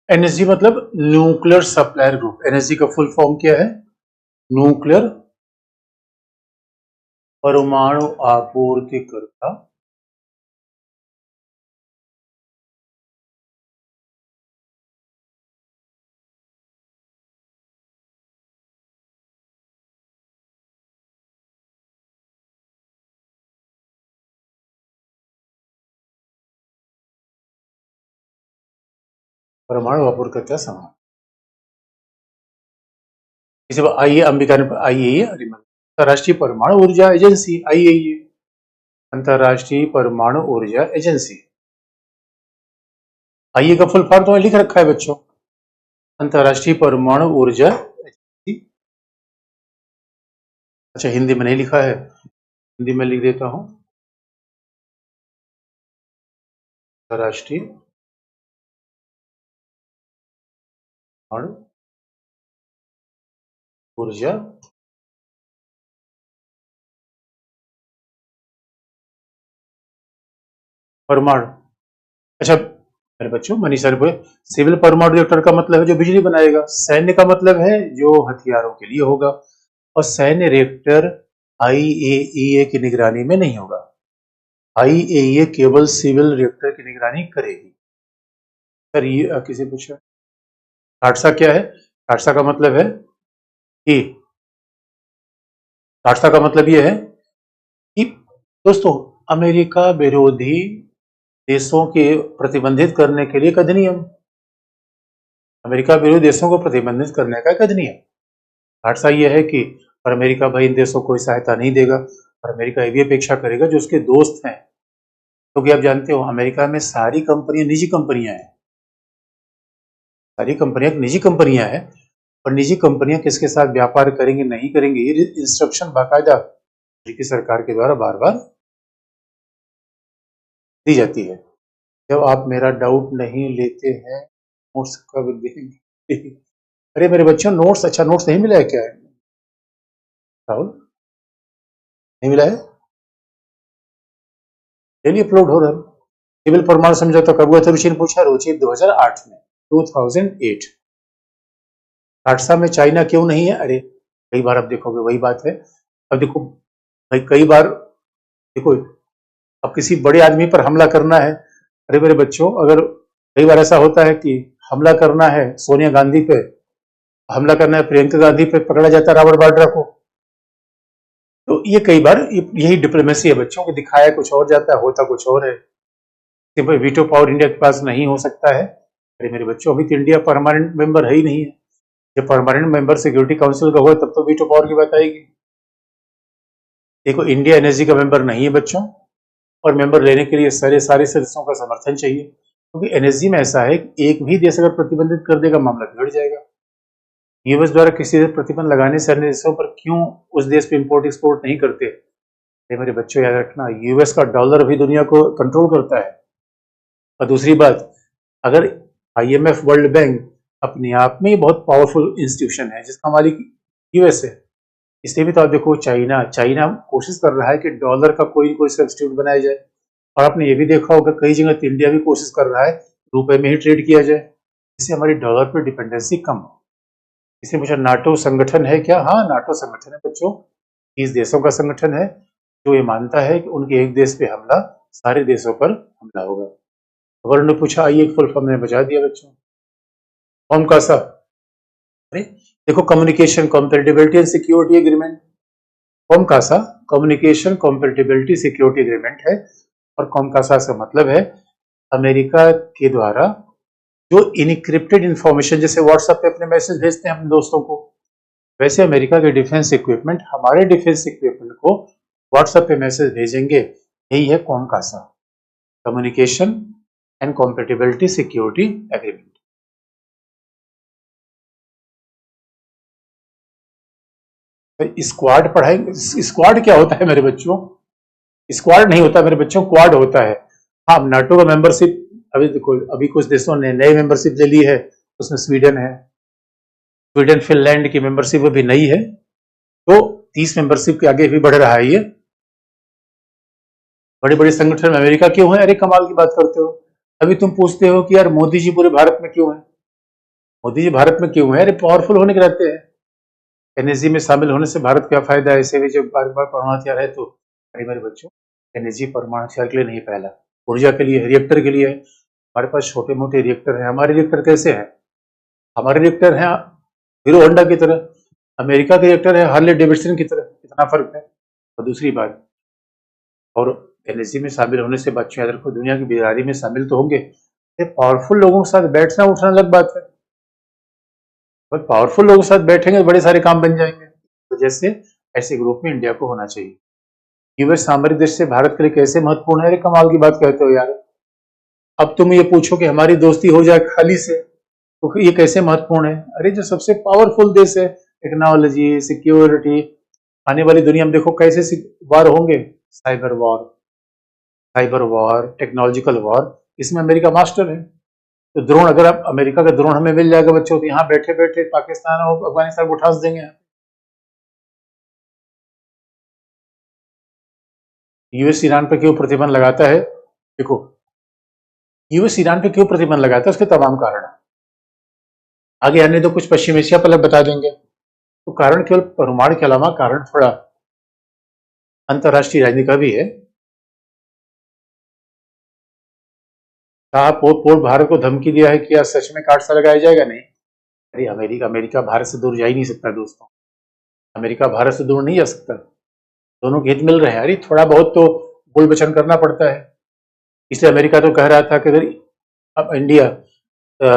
एनएसजी मतलब न्यूक्लियर सप्लायर ग्रुप। एनएसजी का फुल फॉर्म क्या है? न्यूक्लियर परमाणु आपूर्तिकर्ता। परमाणु आपूर्तिकर्ता समूह। इसे आइए अंबिका ने आइए अंतर्राष्ट्रीय परमाणु ऊर्जा एजेंसी, आइए अंतर्राष्ट्रीय परमाणु ऊर्जा एजेंसी। आइए का फुल फॉर्म तो लिख रखा है बच्चों, अंतर्राष्ट्रीय परमाणु ऊर्जा एजेंसी। अच्छा, हिंदी में नहीं लिखा है, हिंदी में लिख देता हूं, अंतर्राष्ट्रीय परमाणु ऊर्जा परमाणु। अच्छा मेरे बच्चों, मनीषा ने बोले सिविल परमाणु रिएक्टर का मतलब है जो बिजली बनाएगा, सैन्य का मतलब है जो हथियारों के लिए होगा, और सैन्य रिएक्टर आईएईए की निगरानी में नहीं होगा। आईएईए केवल सिविल रिएक्टर की निगरानी करेगी। सर ये किसी पूछा टाटसा क्या है? टाटसा का मतलब है कि, टाटसा का मतलब ये है कि दोस्तों, अमेरिका विरोधी देशों के प्रतिबंधित करने के लिए एक अधिनियम, अमेरिका विरोधी देशों को प्रतिबंधित करने का एक अधिनियम। टाटसा ये है कि और अमेरिका भाई इन देशों को सहायता नहीं देगा, और अमेरिका ये भी अपेक्षा करेगा जो उसके दोस्त हैं, क्योंकि आप जानते हो अमेरिका में सारी कंपनियां निजी कंपनियां हैं, सारी कंपनियां निजी कंपनियां हैं, और निजी कंपनियां किसके साथ व्यापार करेंगे नहीं करेंगे ये इंस्ट्रक्शन बाकायदा अमेरिकी सरकार के द्वारा बार बार दी जाती है। जब आप मेरा डाउट नहीं लेते हैं, नोट्स कब देंगे? अरे मेरे बच्चों, नोट्स, अच्छा नोट्स नहीं मिला है क्या है राहुल? नहीं मिला है? डेली अपलोड हो रहा है। सिविल परमाणु समझौता कब हुआ था? रुचि ने पूछा। रुचि 2008 में, 2008। राजस्थान में चाइना क्यों नहीं है? अरे कई बार आप देखोगे वही बात है। अब देखो भाई, कई बार देखो, अब किसी बड़े आदमी पर हमला करना है, अरे मेरे बच्चों, अगर कई बार ऐसा होता है कि हमला करना है सोनिया गांधी पे, हमला करना है प्रियंका गांधी पे, पकड़ा जाता है रॉबर्ट वाड्रा को। तो ये कई बार यही डिप्लोमेसी है बच्चों को, दिखाया कुछ और जाता है, होता कुछ और है। सिंपल वीटो पावर इंडिया के पास नहीं हो सकता है। अरे मेरे बच्चों, अभी तो इंडिया परमानेंट मेंबर है ही नहीं है। जब परमानेंट मेंबर सिक्योरिटी काउंसिल का हुआ तब तो वीटो पावर की बात आएगी। देखो, इंडिया एनएसजी का मेंबर नहीं है बच्चों, और मेंबर लेने के लिए सारे सारे सदस्यों का समर्थन चाहिए, क्योंकि एनएसजी में ऐसा है कि एक भी देश अगर प्रतिबंधित कर देगा, मामला बिगड़ जाएगा। यूएस द्वारा किसी देश प्रतिबंध लगाने से अन्य देशों पर क्यों उस देश पे इंपोर्ट एक्सपोर्ट नहीं करते? ये मेरे बच्चों याद रखना, यूएस का डॉलर भी दुनिया को कंट्रोल करता है। और दूसरी बात, अगर आईएमएफ, वर्ल्ड बैंक अपने आप में ही बहुत पावरफुल इंस्टीट्यूशन है जिसका मालिक यूएस है, इसलिए भी तो आप देखो, चाइना चाइना कोशिश कर रहा है कि डॉलर का कोई कोई सब्स्टिट्यूट बनाया जाए। और आपने ये भी देखा होगा कई जगह तो इंडिया भी कोशिश कर रहा है रुपए में ही ट्रेड किया जाए, इससे हमारी डॉलर पर डिपेंडेंसी कम हो। इसलिए पूछा नाटो संगठन है क्या? हाँ, नाटो संगठन है बच्चों। 30 देशों का संगठन है जो ये मानता है कि उनके एक देश पे हमला सारे देशों पर हमला होगा। अगर उन्होंने पूछा, आइए एक फुल फॉर्म ने बजा दिया बच्चों, कौन का सा? अरे देखो, communication compatibility and security agreement, com का सा कम्युनिकेशन कॉम्पेटिबिलिटी सिक्योरिटी एग्रीमेंट है। और कॉम का सा मतलब है अमेरिका के द्वारा जो इनक्रिप्टेड इंफॉर्मेशन, जैसे व्हाट्सएप पे अपने मैसेज भेजते हैं अपने दोस्तों को, वैसे अमेरिका के डिफेंस इक्विपमेंट हमारे डिफेंस इक्विपमेंट को व्हाट्सएप पे मैसेज भेजेंगे। यही है कॉम का सा, communication and compatibility security agreement. Squad पढ़ाएंगे? स्क्वाड क्या होता है मेरे बच्चों? स्क्वाड नहीं होता मेरे बच्चों, क्वाड होता है। हाँ, नाटो का मेंबरशिप, अभी देखो, अभी कुछ देशों ने नई मेंबरशिप ले ली है, उसमें स्वीडन है। स्वीडन फिनलैंड की मेंबरशिप अभी नई है, तो 30 मेंबरशिप के आगे भी बढ़ रहा है ये। बड़े बड़े संगठन में अमेरिका क्यों है? अरे कमाल की बात करते हो। अभी तुम पूछते हो कि यार मोदी जी पूरे भारत में क्यों है? मोदी जी भारत में क्यों है? अरे पावरफुल होने के रहते हैं। एनएसजी में शामिल होने से भारत क्या फायदा है? ऐसे भी जब बार बार परमाणु हथियार है तो, अरे मेरे बच्चों, एनएसजी परमाणु हथियार के लिए नहीं, पहला ऊर्जा के लिए, रिएक्टर के लिए है। हमारे पास छोटे मोटे रिएक्टर हैं। हमारे रिएक्टर कैसे हैं? हमारे रिएक्टर हैं हीरो होंडा की तरह, अमेरिका के रिएक्टर है हार्ले डेविडसन की तरह, कितना फर्क है। और दूसरी बात, और एनएसजी में शामिल होने से बच्चों याद रखो, दुनिया की बेदारी में शामिल तो होंगे, पावरफुल लोगों के साथ बैठना उठना अलग बात है। बट पावरफुल लोगों के साथ बैठेंगे तो बड़े सारे काम बन जाएंगे। तो जैसे ऐसे ग्रुप में इंडिया को होना चाहिए। यूएस सामरिक दृष्टि से भारत के लिए कैसे महत्वपूर्ण है? अरे कमाल की बात कहते हो यार। अब तुम ये पूछो कि हमारी दोस्ती हो जाए खाली से, तो ये कैसे महत्वपूर्ण है? अरे जो सबसे पावरफुल देश है, टेक्नोलॉजी, सिक्योरिटी, आने वाली दुनिया में देखो कैसे वार होंगे, cyber war, cyber war, technological war, इसमें अमेरिका मास्टर है। तो ड्रोन, अगर आप अमेरिका का ड्रोन हमें मिल जाएगा बच्चों, तो यहाँ बैठे बैठे पाकिस्तान और अफगानिस्तान को उठा देंगे। यूएस ईरान पर क्यों प्रतिबंध लगाता है? देखो, यूएस ईरान पे क्यों प्रतिबंध लगाता है, उसके तमाम कारण है। आगे आने दो, कुछ पश्चिम एशिया पर बता देंगे। तो कारण केवल परमाणु के अलावा कारण थोड़ा अंतरराष्ट्रीय राजनीति का भी है। कहा पोर्ट भारत को धमकी दिया है कि क्या सच में काटसा लगाया जाएगा? नहीं। अरे अमेरिका अमेरिका भारत से दूर जा ही नहीं सकता दोस्तों। अमेरिका भारत से दूर नहीं जा सकता, दोनों के हित मिल रहे हैं। अरे थोड़ा बहुत तो बोल वचन करना पड़ता है। इसलिए अमेरिका तो कह रहा था कि अगर अब इंडिया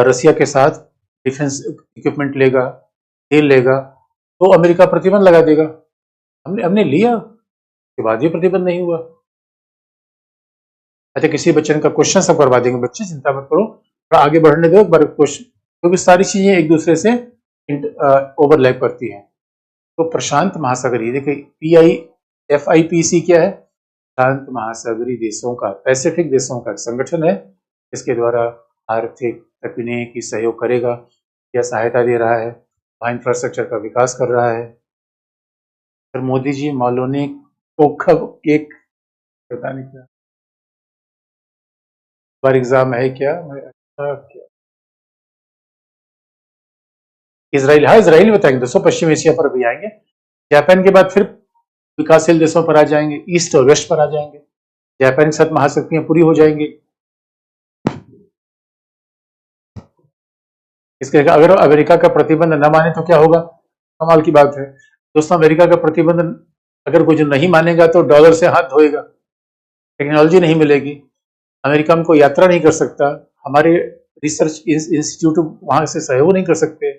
रसिया के साथ डिफेंस इक्विपमेंट लेगा, तेल लेगा, तो अमेरिका प्रतिबंध लगा देगा। हमने हमने लिया, उसके बाद भी प्रतिबंध नहीं हुआ। अच्छा, किसी बच्चे का क्वेश्चन सब करवा देंगे बच्चे, चिंता मत करो, थोड़ा आगे बढ़ने दो एक बार क्वेश्चन, क्योंकि सारी चीजें एक दूसरे से ओवरलैप करती हैं। तो प्रशांत महासागरीय, देखिए PIFIPC क्या है? प्रशांत महासागरीय देशों का, पैसिफिक देशों का संगठन है। इसके द्वारा आर्थिक तकनीकी सहयोग करेगा या सहायता दे रहा है, वहाँ इंफ्रास्ट्रक्चर का विकास कर रहा है। फिर मोदी जी मौलोनी को कब एक, पता नहीं क्या बार एग्जाम है क्या? अच्छा क्या, इसराइल, हाँ इसराइल बताएंगे दोस्तों, पश्चिम एशिया पर भी आएंगे। जापान के बाद फिर विकासशील देशों पर आ जाएंगे, ईस्ट और वेस्ट पर आ जाएंगे। जापान के साथ महाशक्तियां पूरी हो जाएंगी। इसके अगर अमेरिका का प्रतिबंध न माने तो क्या होगा, कमाल की बात है दोस्तों। अमेरिका का प्रतिबंध अगर कुछ नहीं मानेगा तो डॉलर से हाथ धोएगा, टेक्नोलॉजी नहीं मिलेगी, अमेरिका में कोई यात्रा नहीं कर सकता, हमारे रिसर्च इंस्टीट्यूट वहां से सहयोग नहीं कर सकते।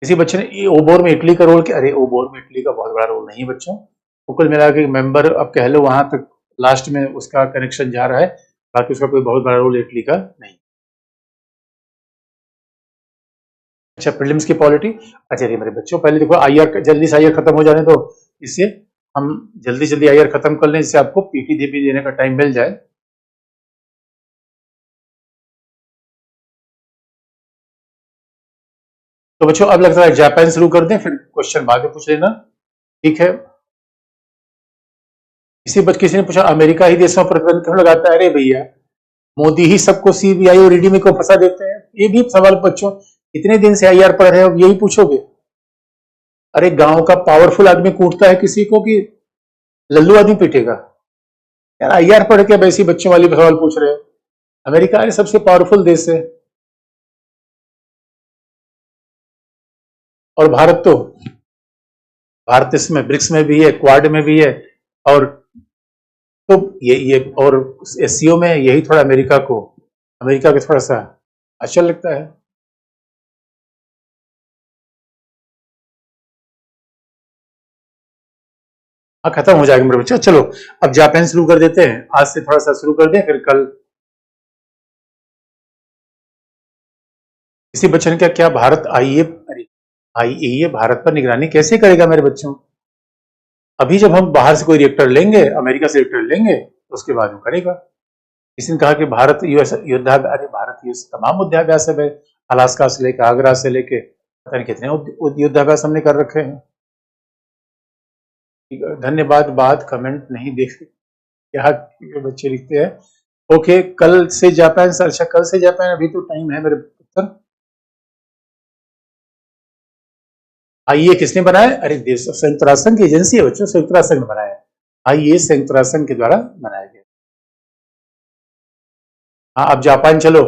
किसी बच्चे ने ओबोर में इटली का रोल किया, अरे ओबोर में इटली का बहुत बड़ा रोल नहीं है बच्चों, वो कुल मिला के मेंबर अब कह लो वहां तक लास्ट में उसका कनेक्शन जा रहा है, बाकी उसका कोई बहुत बड़ा रोल इटली का नहीं। अच्छा प्रीलिम्स की पॉलिटी, अच्छा ये मेरे बच्चों पहले देखो आईआर, जल्दी से आईआर खत्म हो जाने दो, इससे हम जल्दी जल्दी आईआर खत्म कर लें, जिससे आपको पीटीडीपी देने का टाइम मिल जाए। तो बच्चों अब लगता है जापान शुरू कर दें, फिर क्वेश्चन बाद में पूछ लेना, ठीक है। किसी ने पूछा अमेरिका ही देशों पर प्रतिबंध क्यों लगाता है, अरे भैया मोदी ही सबको सीबीआई और ईडी में क्यों फंसा देते हैं, ये भी सवाल बच्चों, इतने दिन से आईआर पढ़ रहे हो यही पूछोगे। अरे गांव का पावरफुल आदमी कूटता है किसी को कि लल्लू आदमी पीटेगा, यार आईआर पढ़ के वैसी बच्चों वाली सवाल पूछ रहे हो। अमेरिका है सबसे पावरफुल देश है, और भारत इसमें ब्रिक्स में भी है, क्वाड में भी है, और तो ये और एससीओ में यही थोड़ा अमेरिका के थोड़ा सा अच्छा लगता है। हाँ खत्म हो जाएगा मेरे बच्चे, चलो अब जापान शुरू कर देते हैं, आज से थोड़ा सा शुरू कर दें, फिर कल किसी बच्चे ने क्या भारत आईएए भारत पर निगरानी कैसे करेगा मेरे बच्चों, अभी जब हम बाहर से कोई रिएक्टर लेंगे, अमेरिका से रिएक्टर लेंगे तो उसके बाद वो करेगा। किसी ने कहा कि भारत यूएस युद्धाभ्यास, अरे भारत यूएस तमाम युद्धाभ्यास है, अलास्का से लेकर आगरा से लेके पता नहीं कितने युद्धाभ्यास हमने कर रखे हैं। धन्यवाद, बात कमेंट नहीं देख क्या बच्चे लिखते हैं। ओके कल से जापान सर, अच्छा कल से जापान, अभी तो टाइम है मेरे पुत्र। आईए किसने बनाया, अरे देश संयुक्त राष्ट्र संघ की एजेंसी है बच्चों, संयुक्त राष्ट्र संघ ने बनाया, आईए संयुक्त राष्ट्र संघ के द्वारा बनाया गया। हाँ अब जापान चलो,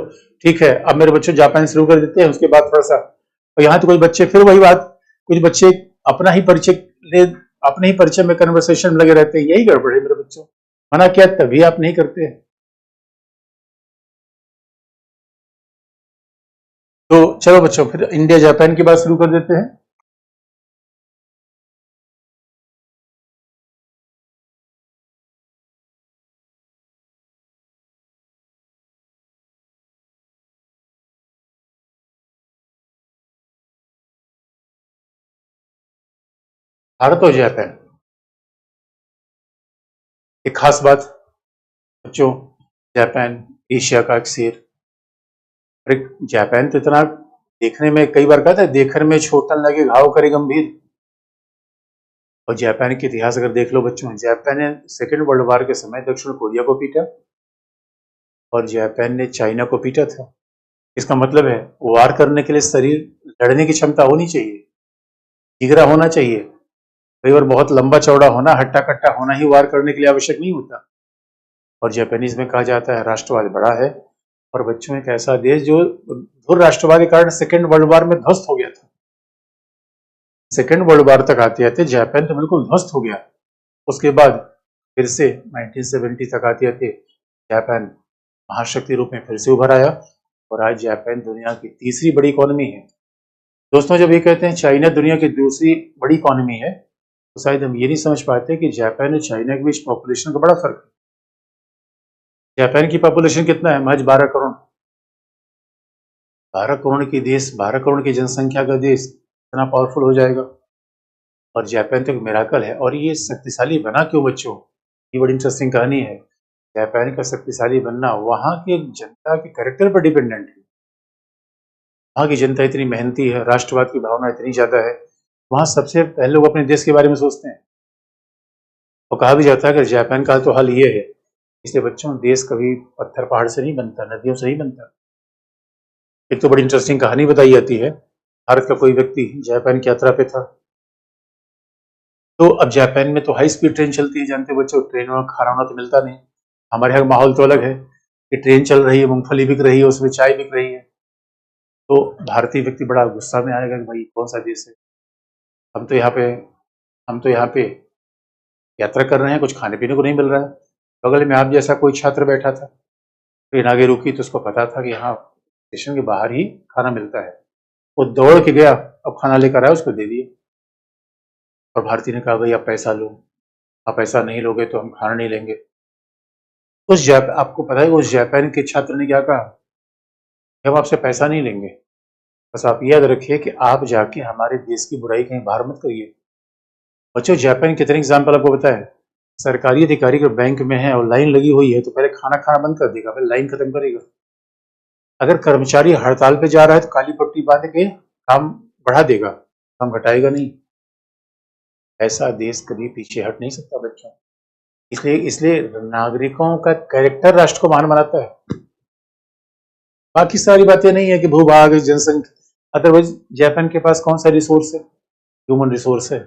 ठीक है अब मेरे बच्चों जापान शुरू कर देते हैं, उसके बाद थोड़ा सा, और यहाँ तो कुछ बच्चे फिर वही बात, कुछ बच्चे अपना ही परिचय ले, अपने ही परिचय में कन्वर्सेशन में लगे रहते हैं, यही गड़बड़ है मेरे बच्चों, मना किया तभी आप नहीं करते हैं। तो चलो बच्चों फिर इंडिया जापान की बात शुरू कर देते हैं। भारत और जापान, एक खास बात बच्चों, जापान एशिया का एक शेर, अरे जापान तो इतना देखने में, कई बार कहता है देखने में छोटा लगे घाव करे गंभीर, और जापान के इतिहास अगर देख लो बच्चों, जापान ने सेकेंड वर्ल्ड वार के समय दक्षिण कोरिया को पीटा, और जापान ने चाइना को पीटा था। इसका मतलब है वार करने के लिए शरीर, लड़ने की क्षमता होनी चाहिए, जिगरा होना चाहिए, कई बार बहुत लंबा चौड़ा होना, हट्टा कट्टा होना ही वार करने के लिए आवश्यक नहीं होता। और जापानीज में कहा जाता है राष्ट्रवाद बड़ा है, और बच्चों एक ऐसा देश जो धुर राष्ट्रवाद के कारण सेकेंड वर्ल्ड वार में ध्वस्त हो गया था, सेकेंड वर्ल्ड वार तक आते आते जापान तो बिल्कुल ध्वस्त हो गया, उसके बाद फिर से 1970 तक आते आते जापान महाशक्ति रूप में फिर से उभर आया, और आज जापान दुनिया की तीसरी बड़ी इकोनॉमी है। दोस्तों जब ये कहते हैं चाइना दुनिया की दूसरी बड़ी इकोनॉमी है, तो शायद हम ये नहीं समझ पाते कि जापान और चाइना के बीच पॉपुलेशन का बड़ा फर्क है। जापान की पॉपुलेशन कितना है, महज 12 करोड़, 12 करोड़ की देश, 12 करोड़ की जनसंख्या का देश इतना पावरफुल हो जाएगा, और जापान तो एक मिराकल है। और ये शक्तिशाली बना क्यों बच्चों, ये बड़ी इंटरेस्टिंग कहानी है। जापान का शक्तिशाली बनना वहां की जनता के कैरेक्टर पर डिपेंडेंट है, वहां की जनता इतनी मेहनती है, राष्ट्रवाद की भावना इतनी ज्यादा है, वहां सबसे पहले लोग अपने देश के बारे में सोचते हैं, और कहा भी जाता है कि जापान का तो हाल ये है, इसलिए बच्चों देश कभी पत्थर पहाड़ से नहीं बनता, नदियों से नहीं बनता, एक तो बड़ी इंटरेस्टिंग कहानी बताई जाती है। भारत का कोई व्यक्ति जापान की यात्रा पे था, तो अब जापान में तो हाई स्पीड ट्रेन चलती है, जानते हो बच्चों, ट्रेन में खाना वाना तो मिलता नहीं। हमारे यहाँ का माहौल तो अलग है कि ट्रेन चल रही है, मूंगफली बिक रही है, उसमें चाय बिक रही है। तो भारतीय व्यक्ति बड़ा गुस्सा में आएगा कि भाई कौन सा देश है, हम तो यहाँ पे हम तो यहाँ पे यात्रा कर रहे हैं, कुछ खाने पीने को नहीं मिल रहा है। बगल में आप जैसा कोई छात्र बैठा था, ट्रेन आगे रुकी तो उसको पता था कि हाँ, स्टेशन के बाहर ही खाना मिलता है। वो दौड़ के गया, अब खाना लेकर आया, उसको दे दिया। और भारतीय ने कहा भाई आप पैसा लो, आप पैसा नहीं लोगे तो हम खाना नहीं लेंगे। आपको पता है उस जापान के छात्र ने क्या कहा, हम आपसे पैसा नहीं लेंगे, बस आप याद रखिए कि आप जाके हमारे देश की बुराई कहीं बाहर मत करिए। बच्चों, जापान कितने एग्जाम्पल आपको पता है। सरकारी अधिकारी अगर बैंक में है और लाइन लगी हुई है तो पहले खाना खाना बंद कर देगा, पहले लाइन खत्म करेगा। अगर कर्मचारी हड़ताल पे जा रहा है तो काली पट्टी बांध के काम बढ़ा देगा, काम घटाएगा नहीं। ऐसा देश कभी पीछे हट नहीं सकता बच्चों। इसलिए इसलिए नागरिकों का कैरेक्टर राष्ट्र को महान बनाता है। बाकी सारी बातें नहीं है कि भूभाग, जनसंख्या। अदरवाइज जापान के पास कौन सा रिसोर्स है, ह्यूमन रिसोर्स है,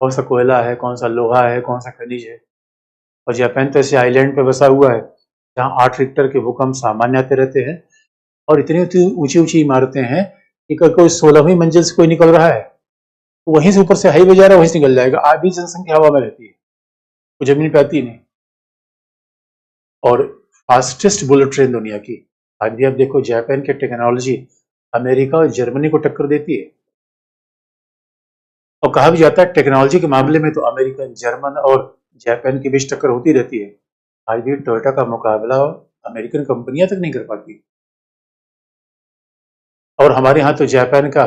कौन सा कोयला है, कौन सा लोहा है, कौन सा खनिज है। और जापान तो ऐसे आइलैंड पे बसा हुआ है जहाँ 8 रिक्टर के भूकंप सामान्य आते रहते हैं, और इतनी ऊंची ऊंची इमारतें हैं कि कोई 16वीं मंजिल से कोई निकल रहा है तो वहीं से ऊपर से हाईवे जा रहा है, वहीं से निकल जाएगा। आधी जनसंख्या हवा में रहती है, वो जमीन पे आती नहीं। और फास्टेस्ट बुलेट ट्रेन दुनिया की, आज भी आप देखो जापान की टेक्नोलॉजी अमेरिका और जर्मनी को टक्कर देती है। और कहा भी जाता है टेक्नोलॉजी के मामले में तो अमेरिकन, जर्मन और जापान के बीच टक्कर होती रहती है। आज भी टोयोटा का मुकाबला अमेरिकन कंपनियां तक नहीं कर पाती। और हमारे यहाँ तो जापान का,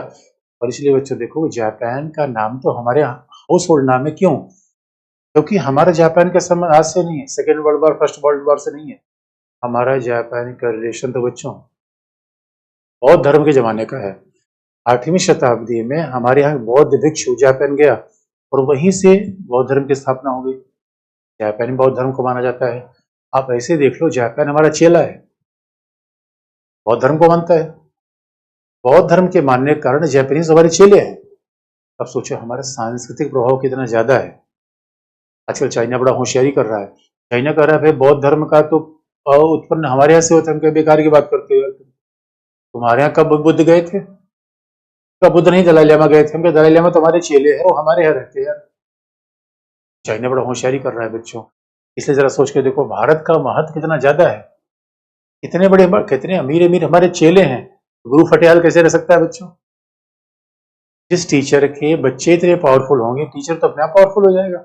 और इसलिए बच्चों देखो जापान का नाम तो हमारे हाउस होल्ड नाम है। क्यों? क्योंकि हमारा जापान का संबंध आज से नहीं है, second world war, first world war से नहीं है। हमारा जापान का रिलेशन तो बच्चों बौद्ध धर्म के जमाने का है। 8वीं शताब्दी में हमारे यहाँ बौद्ध भिक्षु जापान गया और वहीं से बौद्ध धर्म की स्थापना हो गई। जापानी बौद्ध धर्म को माना जाता है। आप ऐसे देख लो, जापान हमारा चेला है, बौद्ध धर्म को मानता है। बौद्ध धर्म के मानने के कारण जापानीज हमारे चेले हैं। अब सोचो हमारा सांस्कृतिक प्रभाव कितना ज्यादा है। आजकल चाइना बड़ा होशियारी कर रहा है। चाइना कह रहा है भाई बौद्ध धर्म का तो उत्पन्न हमारे यहाँ से होता है। हम क्या बेकार की बात करते हो, तुम्हारे यहाँ कब बुद्ध गए थे? कब बुद्ध नहीं दलाई लामा गए थे? हम क्या, दलाई लामा तो हमारे चेले हैं, वो हमारे यहाँ रहते हैं। चाइना बड़ा होशियारी कर रहा है बच्चों। इसलिए जरा सोच के देखो भारत का महत्व कितना ज्यादा है। कितने बड़े, कितने अमीर अमीर हमारे चेले हैं। गुरु फटेयाल कैसे रह सकता है बच्चों? जिस टीचर के बच्चे इतने पावरफुल होंगे, टीचर तो अपने आप पावरफुल हो जाएगा।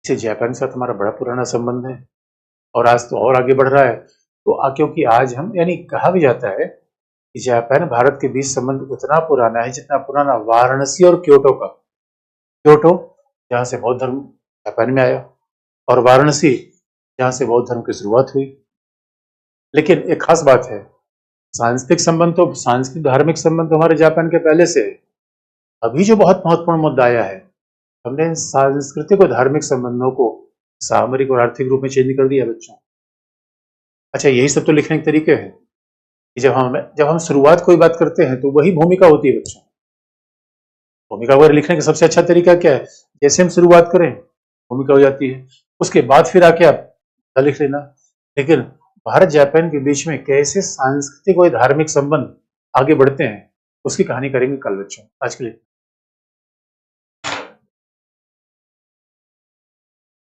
इसे जापान के साथ हमारा बड़ा पुराना संबंध है और आज तो और आगे बढ़ रहा है। तो क्योंकि आज हम, यानी कहा भी जाता है कि जापान भारत के बीच संबंध उतना पुराना है जितना पुराना वाराणसी और क्योटो का। क्योटो जहाँ से बौद्ध धर्म जापान में आया, और वाराणसी जहाँ से बौद्ध धर्म की शुरुआत हुई। लेकिन एक खास बात है, सांस्कृतिक धार्मिक संबंध तो हमारे जापान के पहले से है। अभी जो बहुत महत्वपूर्ण मुद्दा आया है, हमने इन सांस्कृतिक और धार्मिक संबंधों को सामरिक और आर्थिक रूप में चेंज कर दिया बच्चों। अच्छा, यही सब तो लिखने के तरीके हैं कि जब हम शुरुआत कोई बात करते हैं तो वही भूमिका होती है बच्चों। भूमिका वगैरह लिखने का सबसे अच्छा तरीका क्या है? जैसे हम शुरुआत करें भूमिका हो जाती है, उसके बाद फिर आके आप लिख लेना। लेकिन भारत जापान के बीच में कैसे सांस्कृतिक और धार्मिक संबंध आगे बढ़ते हैं उसकी कहानी करेंगे कल बच्चों। आज के लिए